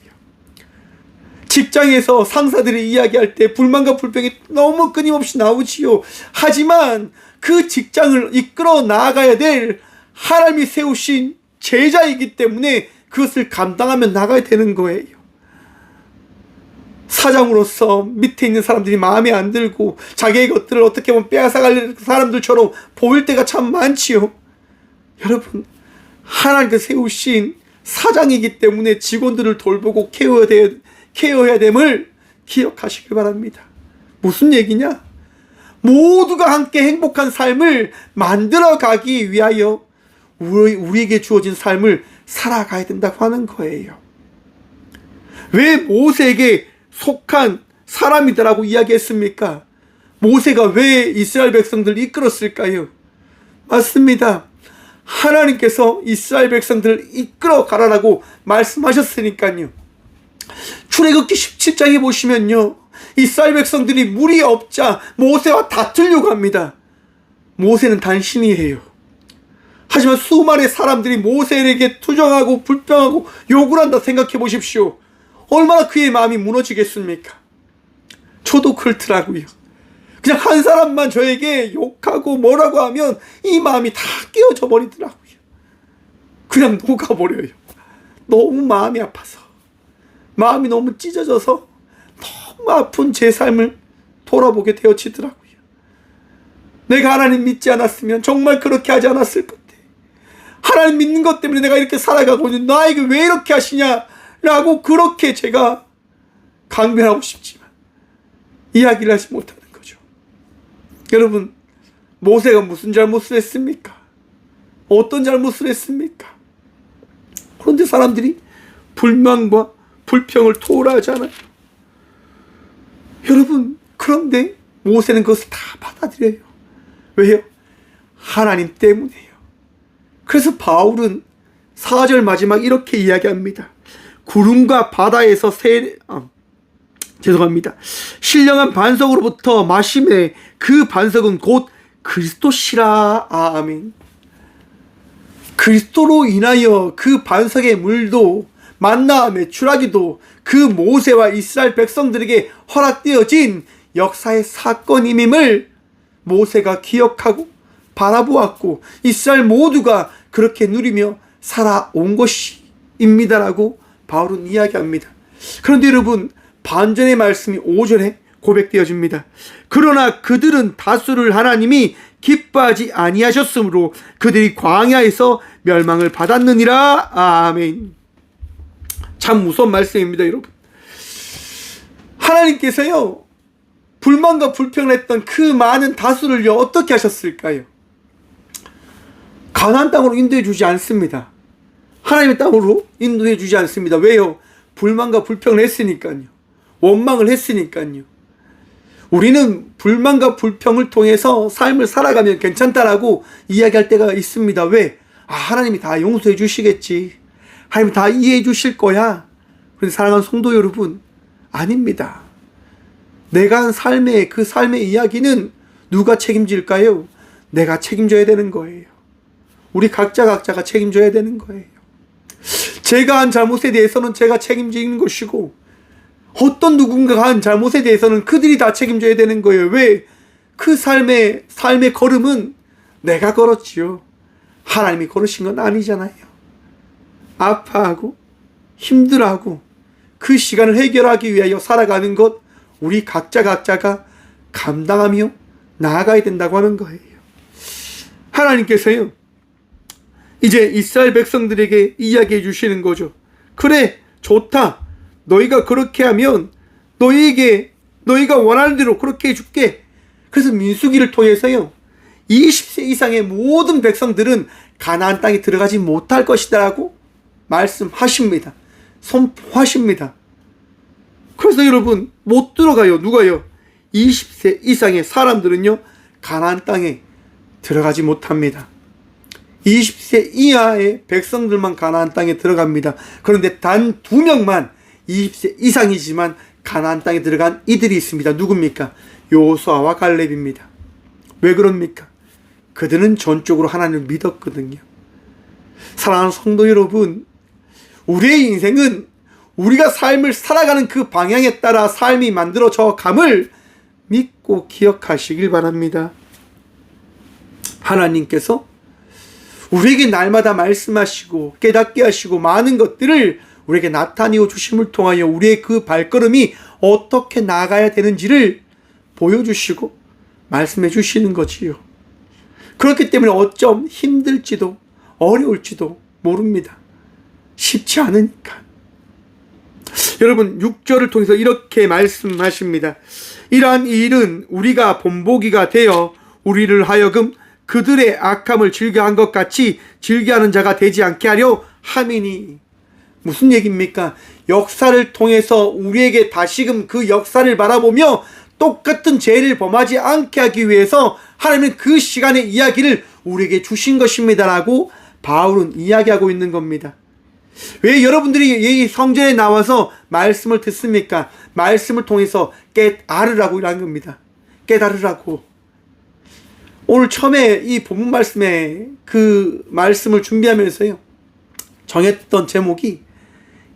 직장에서 상사들이 이야기할 때 불만과 불평이 너무 끊임없이 나오지요. 하지만 그 직장을 이끌어 나아가야 될 하나님이 세우신 제자이기 때문에 그것을 감당하며 나가야 되는 거예요. 사장으로서 밑에 있는 사람들이 마음에 안 들고 자기의 것들을 어떻게 보면 빼앗아갈 사람들처럼 보일 때가 참 많지요. 여러분, 하나님께서 세우신 사장이기 때문에 직원들을 돌보고 케어해야 됨을 기억하시길 바랍니다. 무슨 얘기냐? 모두가 함께 행복한 삶을 만들어가기 위하여 우리에게 주어진 삶을 살아가야 된다고 하는 거예요. 왜 모세에게 속한 사람이다라고 이야기했습니까? 모세가 왜 이스라엘 백성들을 이끌었을까요? 맞습니다. 하나님께서 이스라엘 백성들을 이끌어 가라라고 말씀하셨으니까요. 출애굽기 17장에 보시면요, 이스라엘 백성들이 물이 없자 모세와 다투려고 합니다. 모세는 단신이에요. 하지만 수많은 사람들이 모세에게 투정하고 불평하고 욕을 한다 생각해 보십시오. 얼마나 그의 마음이 무너지겠습니까? 저도 그렇더라고요. 그냥 한 사람만 저에게 욕하고 뭐라고 하면 이 마음이 다 깨어져 버리더라고요. 그냥 녹아버려요. 너무 마음이 아파서, 마음이 너무 찢어져서 너무 아픈 제 삶을 돌아보게 되어지더라고요. 내가 하나님 믿지 않았으면 정말 그렇게 하지 않았을 건데, 하나님 믿는 것 때문에 내가 이렇게 살아가고 있는데 나에게 왜 이렇게 하시냐라고 그렇게 제가 강변하고 싶지만 이야기를 하지 못하는 거죠. 여러분, 모세가 무슨 잘못을 했습니까? 어떤 잘못을 했습니까? 그런데 사람들이 불만과 불평을 토로하잖아요. 여러분, 그런데 모세는 그것을 다 받아들여요. 왜요? 하나님 때문이에요. 그래서 바울은 4절 마지막 이렇게 이야기합니다. 구름과 바다에서 신령한 반석으로부터 마심에 그 반석은 곧 그리스도시라. 아멘. 그리스도로 인하여 그 반석의 물도 만나 매출하기도 그 모세와 이스라엘 백성들에게 허락되어진 역사의 사건임임을 모세가 기억하고 바라보았고 이스라엘 모두가 그렇게 누리며 살아온 것입니다라고 바울은 이야기합니다. 그런데 여러분, 반전의 말씀이 5절에 고백되어집니다. 그러나 그들은 다수를 하나님이 기뻐하지 아니하셨으므로 그들이 광야에서 멸망을 받았느니라. 아멘. 참 무서운 말씀입니다, 여러분. 하나님께서요, 불만과 불평을 했던 그 많은 다수를요, 어떻게 하셨을까요? 가나안 땅으로 인도해 주지 않습니다. 하나님의 땅으로 인도해 주지 않습니다. 왜요? 불만과 불평을 했으니까요. 원망을 했으니까요. 우리는 불만과 불평을 통해서 삶을 살아가면 괜찮다라고 이야기할 때가 있습니다. 왜? 하나님이 다 용서해 주시겠지. 하나님이 다 이해해 주실 거야. 그런데 사랑하는 성도 여러분, 아닙니다. 내가 한 그 삶의 이야기는 누가 책임질까요? 내가 책임져야 되는 거예요. 우리 각자가 책임져야 되는 거예요. 제가 한 잘못에 대해서는 제가 책임지는 것이고, 어떤 누군가가 한 잘못에 대해서는 그들이 다 책임져야 되는 거예요. 왜? 그 삶의 걸음은 내가 걸었지요. 하나님이 걸으신 건 아니잖아요. 아파하고 힘들어하고 그 시간을 해결하기 위하여 살아가는 것, 우리 각자가 감당하며 나아가야 된다고 하는 거예요. 하나님께서요, 이제 이스라엘 백성들에게 이야기해 주시는 거죠. 그래, 좋다. 너희가 그렇게 하면 너희가 원하는 대로 그렇게 해줄게. 그래서 민수기를 통해서요, 20세 이상의 모든 백성들은 가나안 땅에 들어가지 못할 것이다 라고 말씀하십니다. 선포하십니다. 그래서 여러분, 못 들어가요. 누가요? 20세 이상의 사람들은요, 가나안 땅에 들어가지 못합니다. 20세 이하의 백성들만 가나안 땅에 들어갑니다. 그런데 단 2명만 20세 이상이지만 가나안 땅에 들어간 이들이 있습니다. 누굽니까? 여호수아와 갈렙입니다. 왜 그럽니까? 그들은 전적으로 하나님을 믿었거든요. 사랑하는 성도 여러분, 우리의 인생은 우리가 삶을 살아가는 그 방향에 따라 삶이 만들어져 감을 믿고 기억하시길 바랍니다. 하나님께서 우리에게 날마다 말씀하시고 깨닫게 하시고 많은 것들을 우리에게 나타내어 주심을 통하여 우리의 그 발걸음이 어떻게 나아가야 되는지를 보여주시고 말씀해 주시는 거지요. 그렇기 때문에 어쩜 힘들지도 어려울지도 모릅니다. 쉽지 않으니까. 여러분, 6절을 통해서 이렇게 말씀하십니다. 이러한 일은 우리가 본보기가 되어 우리를 하여금 그들의 악함을 즐겨한 것 같이 즐겨하는 자가 되지 않게 하려 함이니. 무슨 얘기입니까? 역사를 통해서 우리에게 다시금 그 역사를 바라보며 똑같은 죄를 범하지 않게 하기 위해서 하나님은 그 시간의 이야기를 우리에게 주신 것입니다라고 바울은 이야기하고 있는 겁니다. 왜 여러분들이 이 성전에 나와서 말씀을 듣습니까? 말씀을 통해서 깨달으라고 한 겁니다. 깨달으라고. 오늘 처음에 이 본문 말씀에 그 말씀을 준비하면서요, 정했던 제목이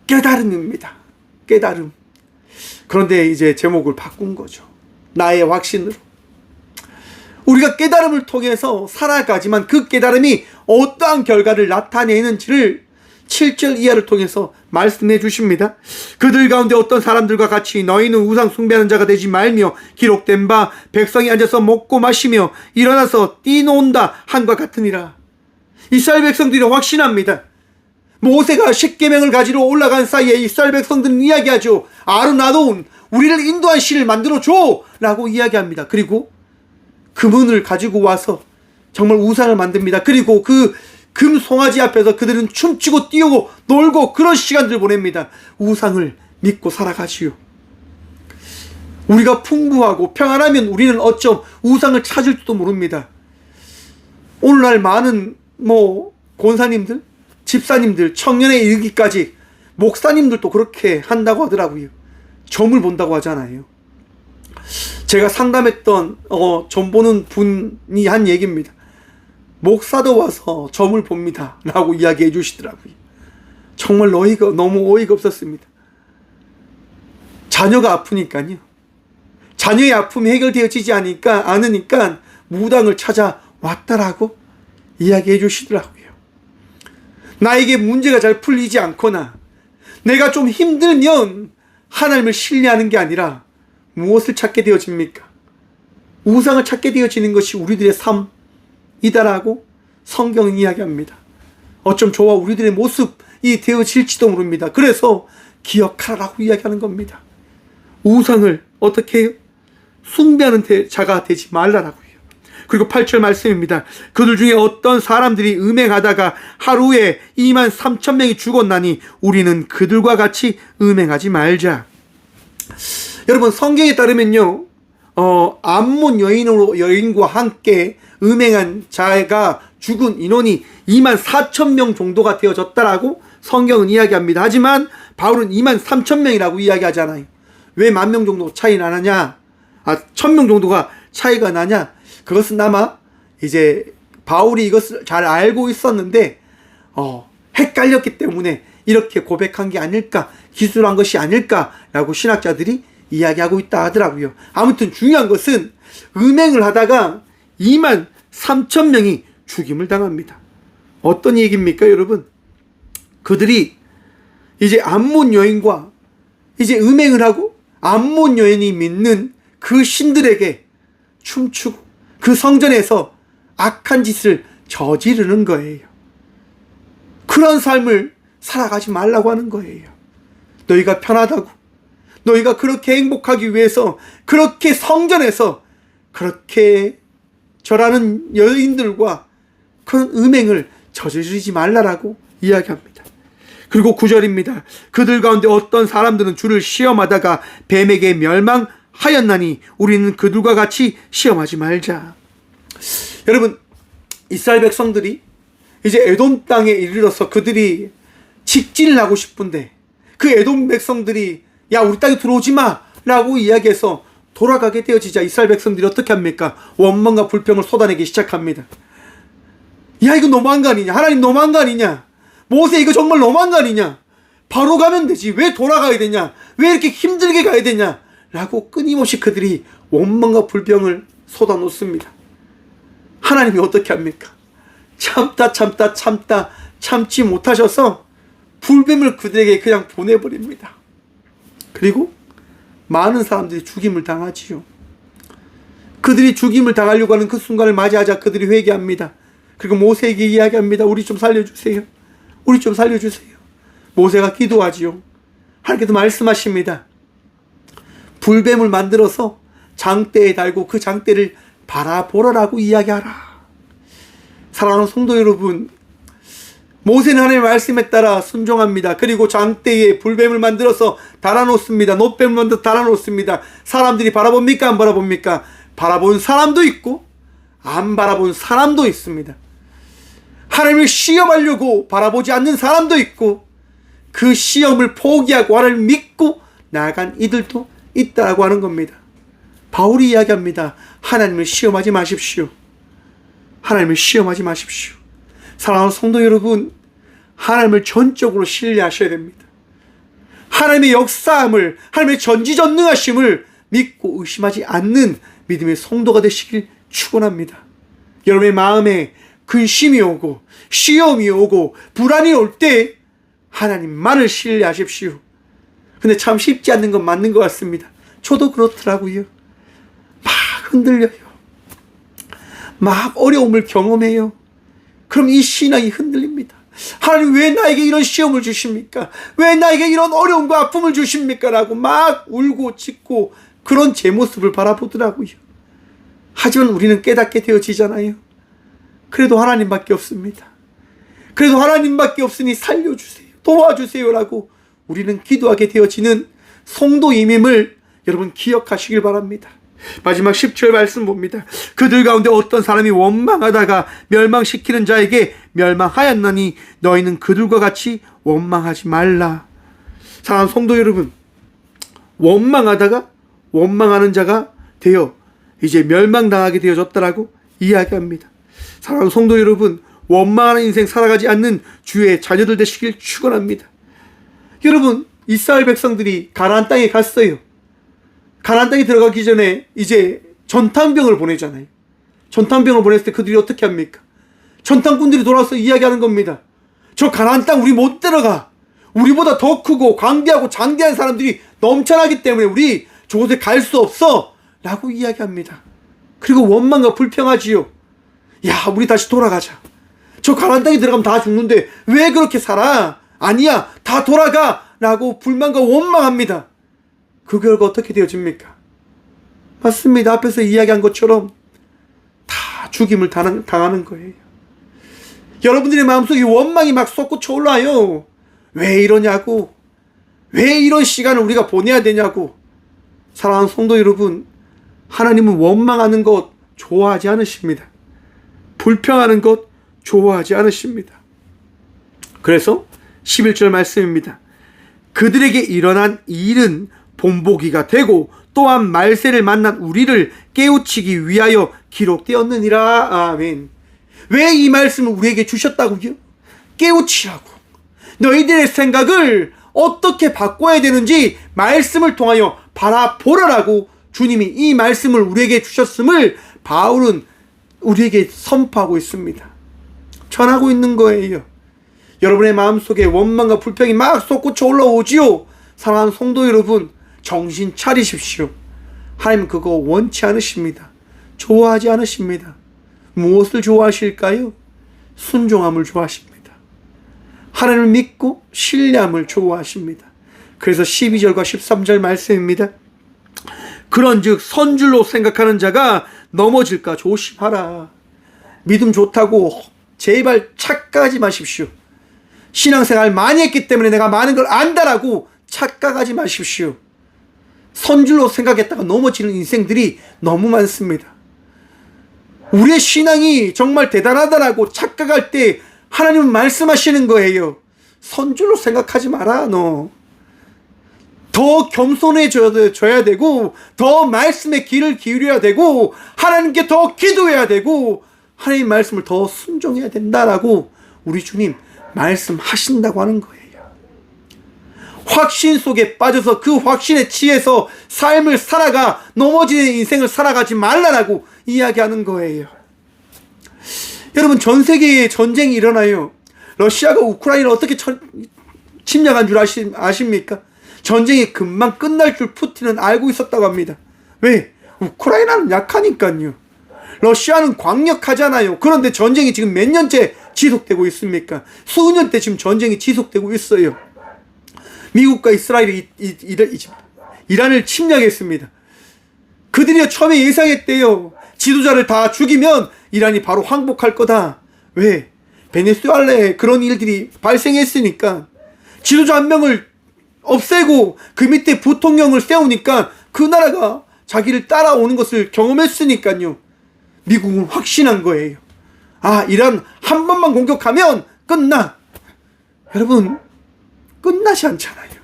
깨달음입니다. 깨달음. 그런데 이제 제목을 바꾼 거죠. 나의 확신으로. 우리가 깨달음을 통해서 살아가지만 그 깨달음이 어떠한 결과를 나타내는지를 7절 이하를 통해서 말씀해 주십니다. 그들 가운데 어떤 사람들과 같이 너희는 우상 숭배하는 자가 되지 말며 기록된 바 백성이 앉아서 먹고 마시며 일어나서 뛰노온다 한과 같으니라. 이스라엘 백성들이 확신합니다. 모세가 십계명을 가지러 올라간 사이에 이스라엘 백성들은 이야기하죠. 아름다운 우리를 인도한 신을 만들어줘 라고 이야기합니다. 그리고 금은을 가지고 와서 정말 우상을 만듭니다. 그리고 그 금 송아지 앞에서 그들은 춤추고 뛰고 놀고 그런 시간들을 보냅니다. 우상을 믿고 살아가지요. 우리가 풍부하고 평안하면 우리는 어쩜 우상을 찾을지도 모릅니다. 오늘날 많은 권사님들, 집사님들, 청년에 이르기까지 목사님들도 그렇게 한다고 하더라고요. 점을 본다고 하잖아요. 제가 상담했던 점 보는 분이 한 얘기입니다. 목사도 와서 점을 봅니다 라고 이야기해 주시더라고요. 정말 너무 어이가 없었습니다. 자녀가 아프니까요. 자녀의 아픔이 해결되어지지 않으니까 무당을 찾아왔다라고 이야기해 주시더라고요. 나에게 문제가 잘 풀리지 않거나 내가 좀 힘들면 하나님을 신뢰하는 게 아니라 무엇을 찾게 되어집니까? 우상을 찾게 되어지는 것이 우리들의 삶이다라고 성경은 이야기합니다. 어쩜 저와 우리들의 모습이 되어질지도 모릅니다. 그래서 기억하라고 이야기하는 겁니다. 우상을 어떻게 해요? 숭배하는 자가 되지 말라라고요. 그리고 8절 말씀입니다. 그들 중에 어떤 사람들이 음행하다가 하루에 23,000명이 죽었나니 우리는 그들과 같이 음행하지 말자. 여러분, 성경에 따르면요, 암몬 여인과 함께 음행한 자가 죽은 인원이 24,000명 정도가 되어졌다라고 성경은 이야기합니다. 하지만 바울은 23,000명이라고 이야기하잖아요. 왜 10,000명 정도 차이 나느냐? 1,000명 정도가 차이가 나냐? 그것은 아마 이제 바울이 이것을 잘 알고 있었는데 헷갈렸기 때문에 이렇게 고백한 게 아닐까, 기술한 것이 아닐까라고 신학자들이 이야기하고 있다 하더라고요. 아무튼 중요한 것은 음행을 하다가 23,000명이 죽임을 당합니다. 어떤 얘기입니까, 여러분? 그들이 이제 암몬 여인과 이제 음행을 하고 암몬 여인이 믿는 그 신들에게 춤추고 그 성전에서 악한 짓을 저지르는 거예요. 그런 삶을 살아가지 말라고 하는 거예요. 너희가 편하다고, 너희가 그렇게 행복하기 위해서 그렇게 성전에서 그렇게 절하는 여인들과 그런 음행을 저지르지 말라라고 이야기합니다. 그리고 9절입니다. 그들 가운데 어떤 사람들은 주를 시험하다가 뱀에게 멸망하였나니 우리는 그들과 같이 시험하지 말자. 여러분, 이스라엘 백성들이 이제 에돔 땅에 이르러서 그들이 직진을 하고 싶은데 그 에돔 백성들이 야, 우리 땅에 들어오지 마 라고 이야기해서 돌아가게 되어지자 이스라엘 백성들이 어떻게 합니까? 원망과 불평을 쏟아내기 시작합니다. 야, 이거 너무한 거 아니냐? 하나님 너무한 거 아니냐? 모세, 이거 정말 너무한 거 아니냐? 바로 가면 되지, 왜 돌아가야 되냐? 왜 이렇게 힘들게 가야 되냐? 라고 끊임없이 그들이 원망과 불평을 쏟아놓습니다. 하나님이 어떻게 합니까? 참지 못하셔서 불뱀을 그들에게 그냥 보내버립니다. 그리고 많은 사람들이 죽임을 당하지요. 그들이 죽임을 당하려고 하는 그 순간을 맞이하자 그들이 회개합니다. 그리고 모세에게 이야기합니다. 우리 좀 살려주세요. 우리 좀 살려주세요. 모세가 기도하지요. 하나님께서 말씀하십니다. 불뱀을 만들어서 장대에 달고 그 장대를 바라보라라고 이야기하라. 사랑하는 성도 여러분, 모세는 하나님의 말씀에 따라 순종합니다. 그리고 장대에 불뱀을 만들어서 달아놓습니다. 놋뱀을 만들어 달아놓습니다. 사람들이 바라봅니까? 안 바라봅니까? 바라본 사람도 있고 안 바라본 사람도 있습니다. 하나님을 시험하려고 바라보지 않는 사람도 있고 그 시험을 포기하고 하나님을 믿고 나아간 이들도 있다라고 하는 겁니다. 바울이 이야기합니다. 하나님을 시험하지 마십시오. 하나님을 시험하지 마십시오. 사랑하는 성도 여러분, 하나님을 전적으로 신뢰하셔야 됩니다. 하나님의 역사함을, 하나님의 전지전능하심을 믿고 의심하지 않는 믿음의 성도가 되시길 축원합니다. 여러분의 마음에 근심이 오고 시험이 오고 불안이 올 때 하나님만을 신뢰하십시오. 근데 참 쉽지 않는 건 맞는 것 같습니다. 저도 그렇더라고요. 막 흔들려요. 막 어려움을 경험해요. 그럼 이 신앙이 흔들립니다. 하나님, 왜 나에게 이런 시험을 주십니까? 왜 나에게 이런 어려움과 아픔을 주십니까? 라고 막 울고 짖고 그런 제 모습을 바라보더라고요. 하지만 우리는 깨닫게 되어지잖아요. 그래도 하나님밖에 없습니다. 그래도 하나님밖에 없으니 살려주세요, 도와주세요라고 우리는 기도하게 되어지는 성도임임을 여러분 기억하시길 바랍니다. 마지막 10절 말씀 봅니다. 그들 가운데 어떤 사람이 원망하다가 멸망시키는 자에게 멸망하였나니 너희는 그들과 같이 원망하지 말라. 사랑하는 성도 여러분, 원망하다가 원망하는 자가 되어 이제 멸망당하게 되어졌다라고 이야기합니다. 사랑하는 성도 여러분, 원망하는 인생 살아가지 않는 주의 자녀들 되시길 축원합니다. 여러분, 이스라엘 백성들이 가나안 땅에 갔어요. 가나안 땅에 들어가기 전에 이제 전탄병을 보내잖아요. 전탄병을 보냈을 때 그들이 어떻게 합니까? 전탄꾼들이 돌아와서 이야기하는 겁니다. 저 가나안 땅 우리 못 들어가. 우리보다 더 크고 광대하고 장대한 사람들이 넘쳐나기 때문에 우리 저곳에 갈 수 없어 라고 이야기합니다. 그리고 원망과 불평하지요. 야, 우리 다시 돌아가자. 저 가나안 땅에 들어가면 다 죽는데 왜 그렇게 살아? 아니야, 다 돌아가 라고 불만과 원망합니다. 그 결과 어떻게 되어집니까? 맞습니다. 앞에서 이야기한 것처럼 다 죽임을 당하는 거예요. 여러분들의 마음속에 원망이 막 솟구쳐 올라요. 왜 이러냐고, 왜 이런 시간을 우리가 보내야 되냐고. 사랑하는 성도 여러분, 하나님은 원망하는 것 좋아하지 않으십니다. 불평하는 것 좋아하지 않으십니다. 그래서 11절 말씀입니다. 그들에게 일어난 일은 본보기가 되고 또한 말세를 만난 우리를 깨우치기 위하여 기록되었느니라. 아멘. 왜 이 말씀을 우리에게 주셨다고요? 깨우치라고. 너희들의 생각을 어떻게 바꿔야 되는지 말씀을 통하여 바라보라라고 주님이 이 말씀을 우리에게 주셨음을 바울은 우리에게 선포하고 있습니다. 전하고 있는 거예요. 여러분의 마음속에 원망과 불평이 막 솟구쳐 올라오지요. 사랑하는 성도 여러분, 정신 차리십시오. 하나님 그거 원치 않으십니다. 좋아하지 않으십니다. 무엇을 좋아하실까요? 순종함을 좋아하십니다. 하나님을 믿고 신뢰함을 좋아하십니다. 그래서 12절과 13절 말씀입니다. 그런즉 선줄로 생각하는 자가 넘어질까 조심하라. 믿음 좋다고 제발 착각하지 마십시오. 신앙생활 많이 했기 때문에 내가 많은 걸 안다라고 착각하지 마십시오. 선줄로 생각했다가 넘어지는 인생들이 너무 많습니다. 우리의 신앙이 정말 대단하다라고 착각할 때 하나님은 말씀하시는 거예요. 선줄로 생각하지 마라. 너 더 겸손해져야 되고, 더 말씀에 귀를 기울여야 되고, 하나님께 더 기도해야 되고, 하나님 말씀을 더 순종해야 된다라고 우리 주님 말씀하신다고 하는 거예요. 확신 속에 빠져서 그 확신에 취해서 삶을 살아가 넘어지는 인생을 살아가지 말라라고 이야기하는 거예요. 여러분, 전 세계에 전쟁이 일어나요. 러시아가 우크라이나를 어떻게 침략한 줄 아십니까? 전쟁이 금방 끝날 줄 푸틴은 알고 있었다고 합니다. 왜? 우크라이나는 약하니까요. 러시아는 강력하잖아요. 그런데 전쟁이 지금 몇 년째 지속되고 있습니까? 수년째 지금 전쟁이 지속되고 있어요. 미국과 이스라엘이 이란을 침략했습니다. 그들이 처음에 예상했대요. 지도자를 다 죽이면 이란이 바로 항복할 거다. 왜? 베네수엘라에 그런 일들이 발생했으니까. 지도자 한 명을 없애고 그 밑에 부통령을 세우니까 그 나라가 자기를 따라오는 것을 경험했으니까요. 미국은 확신한 거예요. 아, 이란 한 번만 공격하면 끝나. 여러분, 끝나지 않잖아요.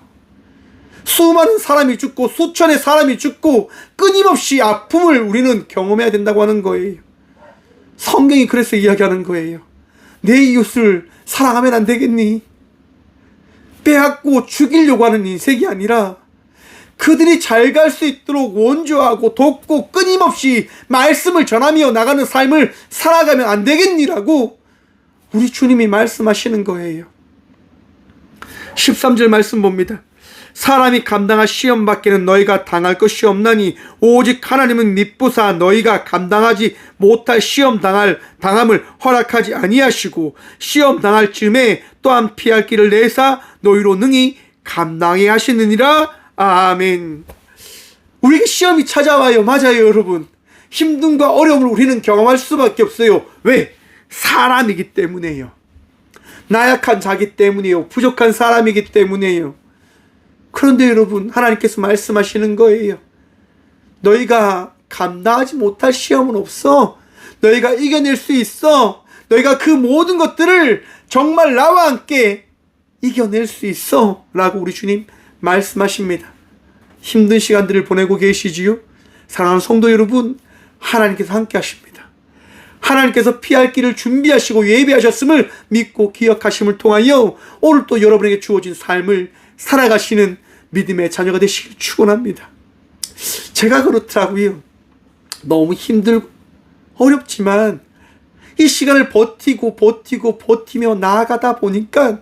수많은 사람이 죽고 수천의 사람이 죽고 끊임없이 아픔을 우리는 경험해야 된다고 하는 거예요. 성경이 그래서 이야기하는 거예요. 내 이웃을 사랑하면 안 되겠니? 빼앗고 죽이려고 하는 인생이 아니라 그들이 잘 갈 수 있도록 원조하고 돕고 끊임없이 말씀을 전하며 나가는 삶을 살아가면 안 되겠니라고 우리 주님이 말씀하시는 거예요. 13절 말씀 봅니다. 사람이 감당할 시험 밖에는 너희가 당할 것이 없나니 오직 하나님은 미쁘사 너희가 감당하지 못할 시험 당함을 허락하지 아니하시고 시험 당할 즈음에 또한 피할 길을 내사 너희로 능히 감당해 하시느니라. 아멘. 우리에게 시험이 찾아와요. 맞아요, 여러분. 힘듦과 어려움을 우리는 경험할 수밖에 없어요. 왜? 사람이기 때문에요. 나약한 자기 때문이에요. 부족한 사람이기 때문이에요. 그런데 여러분, 하나님께서 말씀하시는 거예요. 너희가 감당하지 못할 시험은 없어. 너희가 이겨낼 수 있어. 너희가 그 모든 것들을 정말 나와 함께 이겨낼 수 있어 라고 우리 주님 말씀하십니다. 힘든 시간들을 보내고 계시지요? 사랑하는 성도 여러분, 하나님께서 함께 하십니다. 하나님께서 피할 길을 준비하시고 예비하셨음을 믿고 기억하심을 통하여 오늘 또 여러분에게 주어진 삶을 살아가시는 믿음의 자녀가 되시길 축원합니다. 제가 그렇더라고요. 너무 힘들고 어렵지만 이 시간을 버티며 나아가다 보니까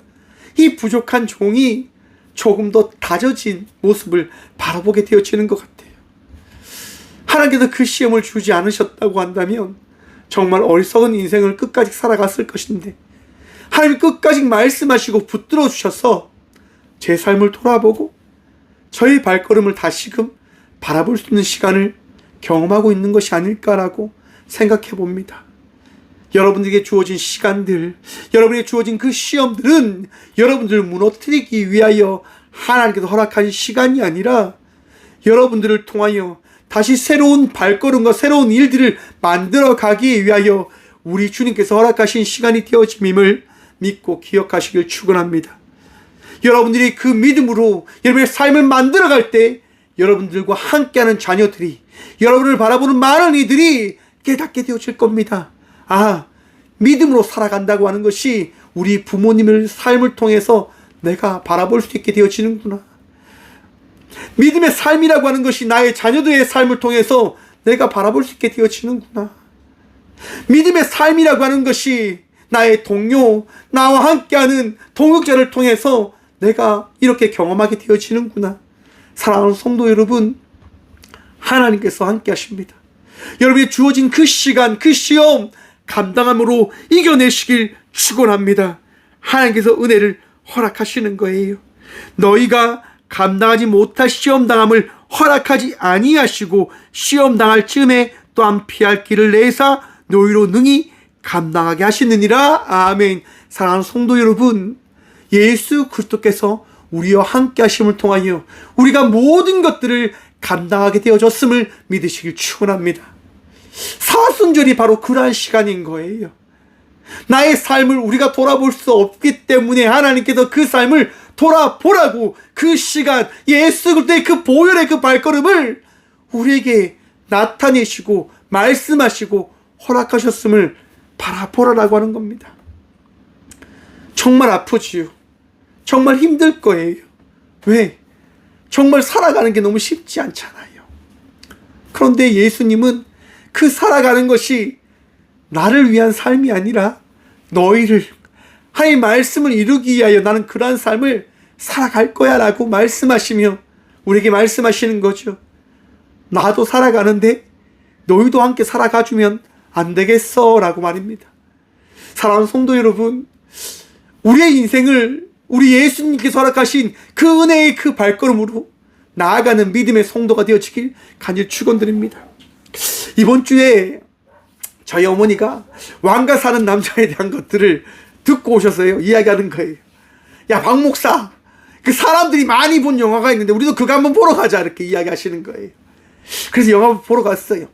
이 부족한 종이 조금 더 다져진 모습을 바라보게 되어지는 것 같아요. 하나님께서 그 시험을 주지 않으셨다고 한다면 정말 어리석은 인생을 끝까지 살아갔을 것인데, 하나님 끝까지 말씀하시고 붙들어 주셔서 제 삶을 돌아보고 저의 발걸음을 다시금 바라볼 수 있는 시간을 경험하고 있는 것이 아닐까라고 생각해 봅니다. 여러분들에게 주어진 시간들, 여러분에게 주어진 그 시험들은 여러분들을 무너뜨리기 위하여 하나님께서 허락한 시간이 아니라 여러분들을 통하여 다시 새로운 발걸음과 새로운 일들을 만들어 가기 위하여 우리 주님께서 허락하신 시간이 되어짐임을 믿고 기억하시길 축원합니다. 여러분들이 그 믿음으로 여러분의 삶을 만들어갈 때 여러분들과 함께하는 자녀들이, 여러분을 바라보는 많은 이들이 깨닫게 되어질 겁니다. 아, 믿음으로 살아간다고 하는 것이 우리 부모님의 삶을 통해서 내가 바라볼 수 있게 되어지는구나. 믿음의 삶이라고 하는 것이 나의 자녀들의 삶을 통해서 내가 바라볼 수 있게 되어지는구나. 믿음의 삶이라고 하는 것이 나의 동료, 나와 함께하는 동역자를 통해서 내가 이렇게 경험하게 되어지는구나. 사랑하는 성도 여러분, 하나님께서 함께 하십니다. 여러분이 주어진 그 시간, 그 시험 감당함으로 이겨내시길 축원합니다. 하나님께서 은혜를 허락하시는 거예요. 너희가 감당하지 못할 시험당함을 허락하지 아니하시고 시험당할 즈음에 또한 피할 길을 내사 너희로 능히 감당하게 하시느니라. 아멘. 사랑하는 성도 여러분, 예수 그리스도께서 우리와 함께 하심을 통하여 우리가 모든 것들을 감당하게 되어졌음을 믿으시길 축원합니다. 사순절이 바로 그러한 시간인 거예요. 나의 삶을 우리가 돌아볼 수 없기 때문에 하나님께서 그 삶을 돌아보라고 그 시간, 예수 그리스도의 그 보혈의 그 발걸음을 우리에게 나타내시고 말씀하시고 허락하셨음을 바라보라라고 하는 겁니다. 정말 아프지요. 정말 힘들 거예요. 왜? 정말 살아가는 게 너무 쉽지 않잖아요. 그런데 예수님은 그 살아가는 것이 나를 위한 삶이 아니라 너희를, 하나님의 말씀을 이루기 위하여 나는 그러한 삶을 살아갈 거야 라고 말씀하시며 우리에게 말씀하시는 거죠. 나도 살아가는데 너희도 함께 살아가주면 안 되겠어 라고 말입니다. 사랑하는 성도 여러분, 우리의 인생을 우리 예수님께서 허락하신 그 은혜의 그 발걸음으로 나아가는 믿음의 성도가 되어지길 간절히 축원드립니다. 이번 주에 저희 어머니가 왕가 사는 남자에 대한 것들을 듣고 오셨어요. 이야기하는 거예요. 야, 박 목사, 그 사람들이 많이 본 영화가 있는데 우리도 그거 한번 보러 가자, 이렇게 이야기하시는 거예요. 그래서 영화 보러 갔어요.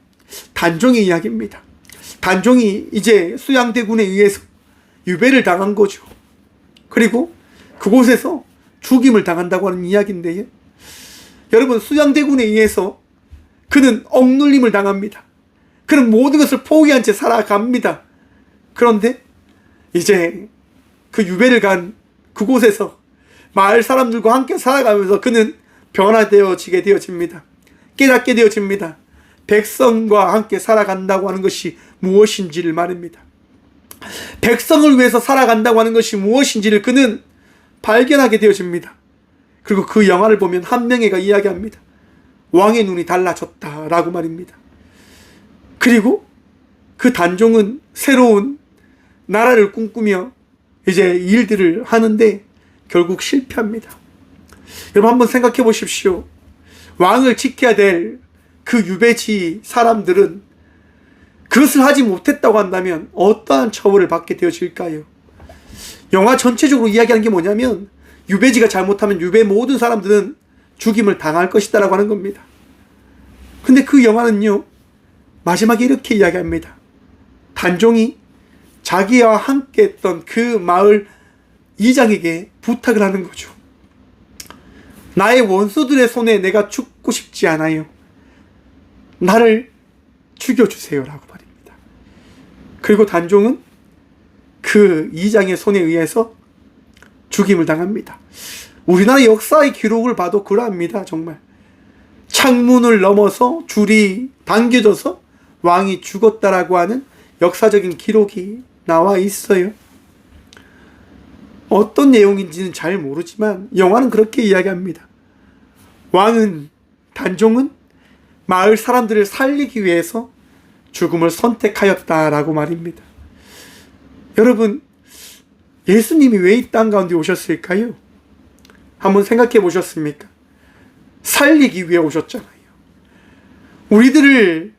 단종의 이야기입니다. 단종이 이제 수양대군에 의해서 유배를 당한 거죠. 그리고 그곳에서 죽임을 당한다고 하는 이야기인데요. 여러분, 수양대군에 의해서 그는 억눌림을 당합니다. 그는 모든 것을 포기한 채 살아갑니다. 그런데 이제 그 유배를 간 그곳에서 마을 사람들과 함께 살아가면서 그는 변화되어지게 되어집니다. 깨닫게 되어집니다. 백성과 함께 살아간다고 하는 것이 무엇인지를 말입니다. 백성을 위해서 살아간다고 하는 것이 무엇인지를 그는 발견하게 되어집니다. 그리고 그 영화를 보면 한명회가 이야기합니다. 왕의 눈이 달라졌다라고 말입니다. 그리고 그 단종은 새로운 나라를 꿈꾸며 이제 일들을 하는데 결국 실패합니다. 여러분, 한번 생각해 보십시오. 왕을 지켜야 될 그 유배지 사람들은 그것을 하지 못했다고 한다면 어떠한 처벌을 받게 되어질까요? 영화 전체적으로 이야기하는 게 뭐냐면 유배지가 잘못하면 유배 모든 사람들은 죽임을 당할 것이다라고 하는 겁니다. 근데 그 영화는요, 마지막에 이렇게 이야기합니다. 단종이 자기와 함께 했던 그 마을 이장에게 부탁을 하는 거죠. 나의 원수들의 손에 내가 죽고 싶지 않아요. 나를 죽여주세요라고 말입니다. 그리고 단종은 그 이장의 손에 의해서 죽임을 당합니다. 우리나라 역사의 기록을 봐도 그러합니다. 정말 창문을 넘어서 줄이 당겨져서 왕이 죽었다라고 하는 역사적인 기록이 나와 있어요. 어떤 내용인지는 잘 모르지만 영화는 그렇게 이야기합니다. 단종은 마을 사람들을 살리기 위해서 죽음을 선택하였다라고 말입니다. 여러분, 예수님이 왜 이 땅 가운데 오셨을까요? 한번 생각해 보셨습니까? 살리기 위해 오셨잖아요. 우리들을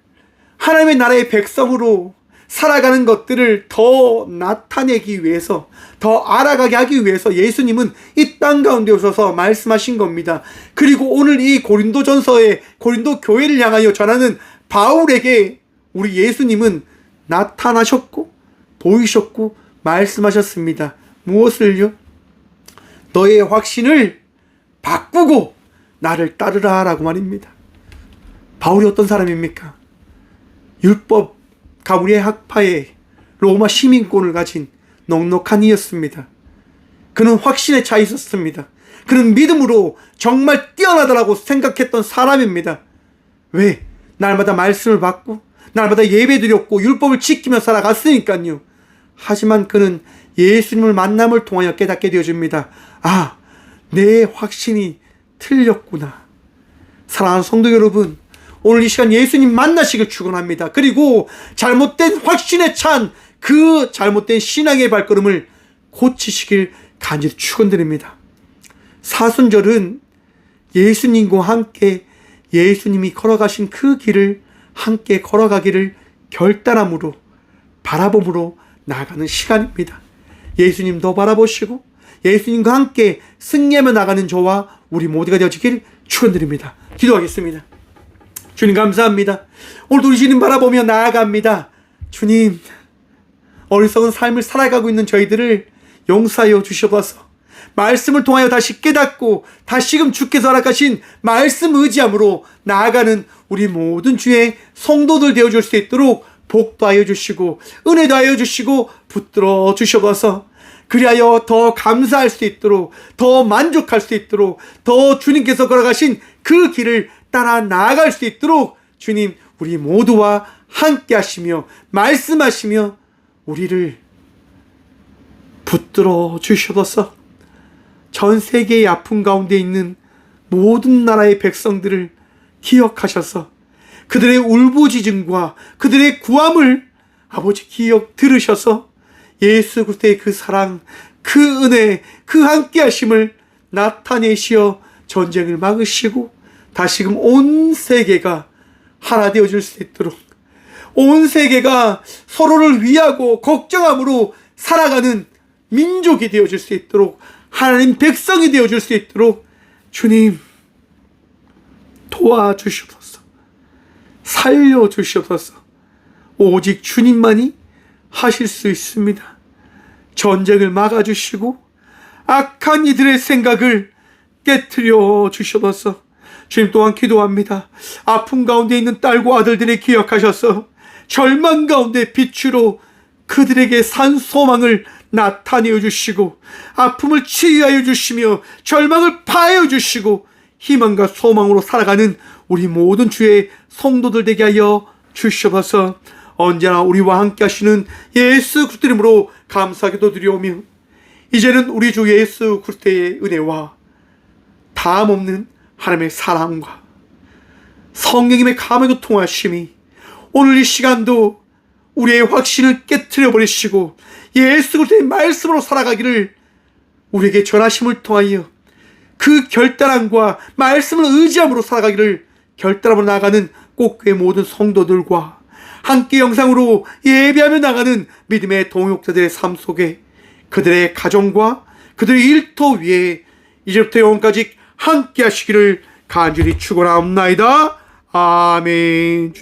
하나님의 나라의 백성으로 살아가는 것들을 더 나타내기 위해서, 더 알아가게 하기 위해서 예수님은 이 땅 가운데 오셔서 말씀하신 겁니다. 그리고 오늘 이 고린도전서의 고린도 교회를 향하여 전하는 바울에게 우리 예수님은 나타나셨고 보이셨고 말씀하셨습니다. 무엇을요? 너의 확신을 바꾸고 나를 따르라 라고 말입니다. 바울이 어떤 사람입니까? 율법 가문의 학파의 로마 시민권을 가진 넉넉한 이였습니다. 그는 확신에 차 있었습니다. 그는 믿음으로 정말 뛰어나다라고 생각했던 사람입니다. 왜? 날마다 말씀을 받고 날마다 예배드렸고 율법을 지키며 살아갔으니까요. 하지만 그는 예수님을 만남을 통하여 깨닫게 되어집니다. 아, 내 확신이 틀렸구나. 사랑하는 성도 여러분, 오늘 이 시간 예수님 만나시길 축원합니다. 그리고 잘못된 확신에 찬 그 잘못된 신앙의 발걸음을 고치시길 간절히 축원드립니다. 사순절은 예수님과 함께 예수님이 걸어가신 그 길을 함께 걸어가기를 결단함으로 바라봄으로 나아가는 시간입니다. 예수님도 바라보시고 예수님과 함께 승리하며 나가는 저와 우리 모두가 되어지길 축원드립니다. 기도하겠습니다. 주님 감사합니다. 오늘도 우리 주님 바라보며 나아갑니다. 주님, 어리석은 삶을 살아가고 있는 저희들을 용서하여 주셔서 말씀을 통하여 다시 깨닫고 다시금 주께서 허락하신 말씀 의지함으로 나아가는 우리 모든 주의 성도들 되어줄 수 있도록 복도 하여 주시고 은혜도 하여 주시고 붙들어 주셔서 그리하여 더 감사할 수 있도록 더 만족할 수 있도록 더 주님께서 걸어가신 그 길을 따라 나아갈 수 있도록 주님 우리 모두와 함께 하시며 말씀하시며 우리를 붙들어 주셔서 전 세계의 아픔 가운데 있는 모든 나라의 백성들을 기억하셔서 그들의 울부짖음과 그들의 구함을 아버지 기억 들으셔서 예수 그리스도의 그 사랑, 그 은혜, 그 함께 하심을 나타내시어 전쟁을 막으시고 다시금 온 세계가 하나 되어줄 수 있도록 온 세계가 서로를 위하고 걱정함으로 살아가는 민족이 되어줄 수 있도록 하나님 백성이 되어줄 수 있도록 주님 도와주시옵소서. 살려주시옵소서. 오직 주님만이 하실 수 있습니다. 전쟁을 막아주시고 악한 이들의 생각을 깨트려 주시옵소서. 주님 또한 기도합니다. 아픔 가운데 있는 딸과 아들들을 기억하셔서 절망 가운데 빛으로 그들에게 산 소망을 나타내어 주시고 아픔을 치유하여 주시며 절망을 파하여 주시고 희망과 소망으로 살아가는 우리 모든 주의 성도들 되게 하여 주시옵소서. 언제나 우리와 함께 하시는 예수 그리스도 이름으로 감사기도 드리오며 이제는 우리 주 예수 그리스도의 은혜와 다함없는 하나님의 사랑과 성령님의 감화교 통하심이 오늘 이 시간도 우리의 확신을 깨트려 버리시고 예수 그리스도의 말씀으로 살아가기를 우리에게 전하심을 통하여 그 결단함과 말씀을 의지함으로 살아가기를 결단함으로 나아가는 꼭교회 모든 성도들과 함께 영상으로 예배하며 나가는 믿음의 동역자들의 삶 속에 그들의 가정과 그들의 일터 위에 이제부터 영원까지 함께 하시기를 간절히 축원하옵나이다. 아멘.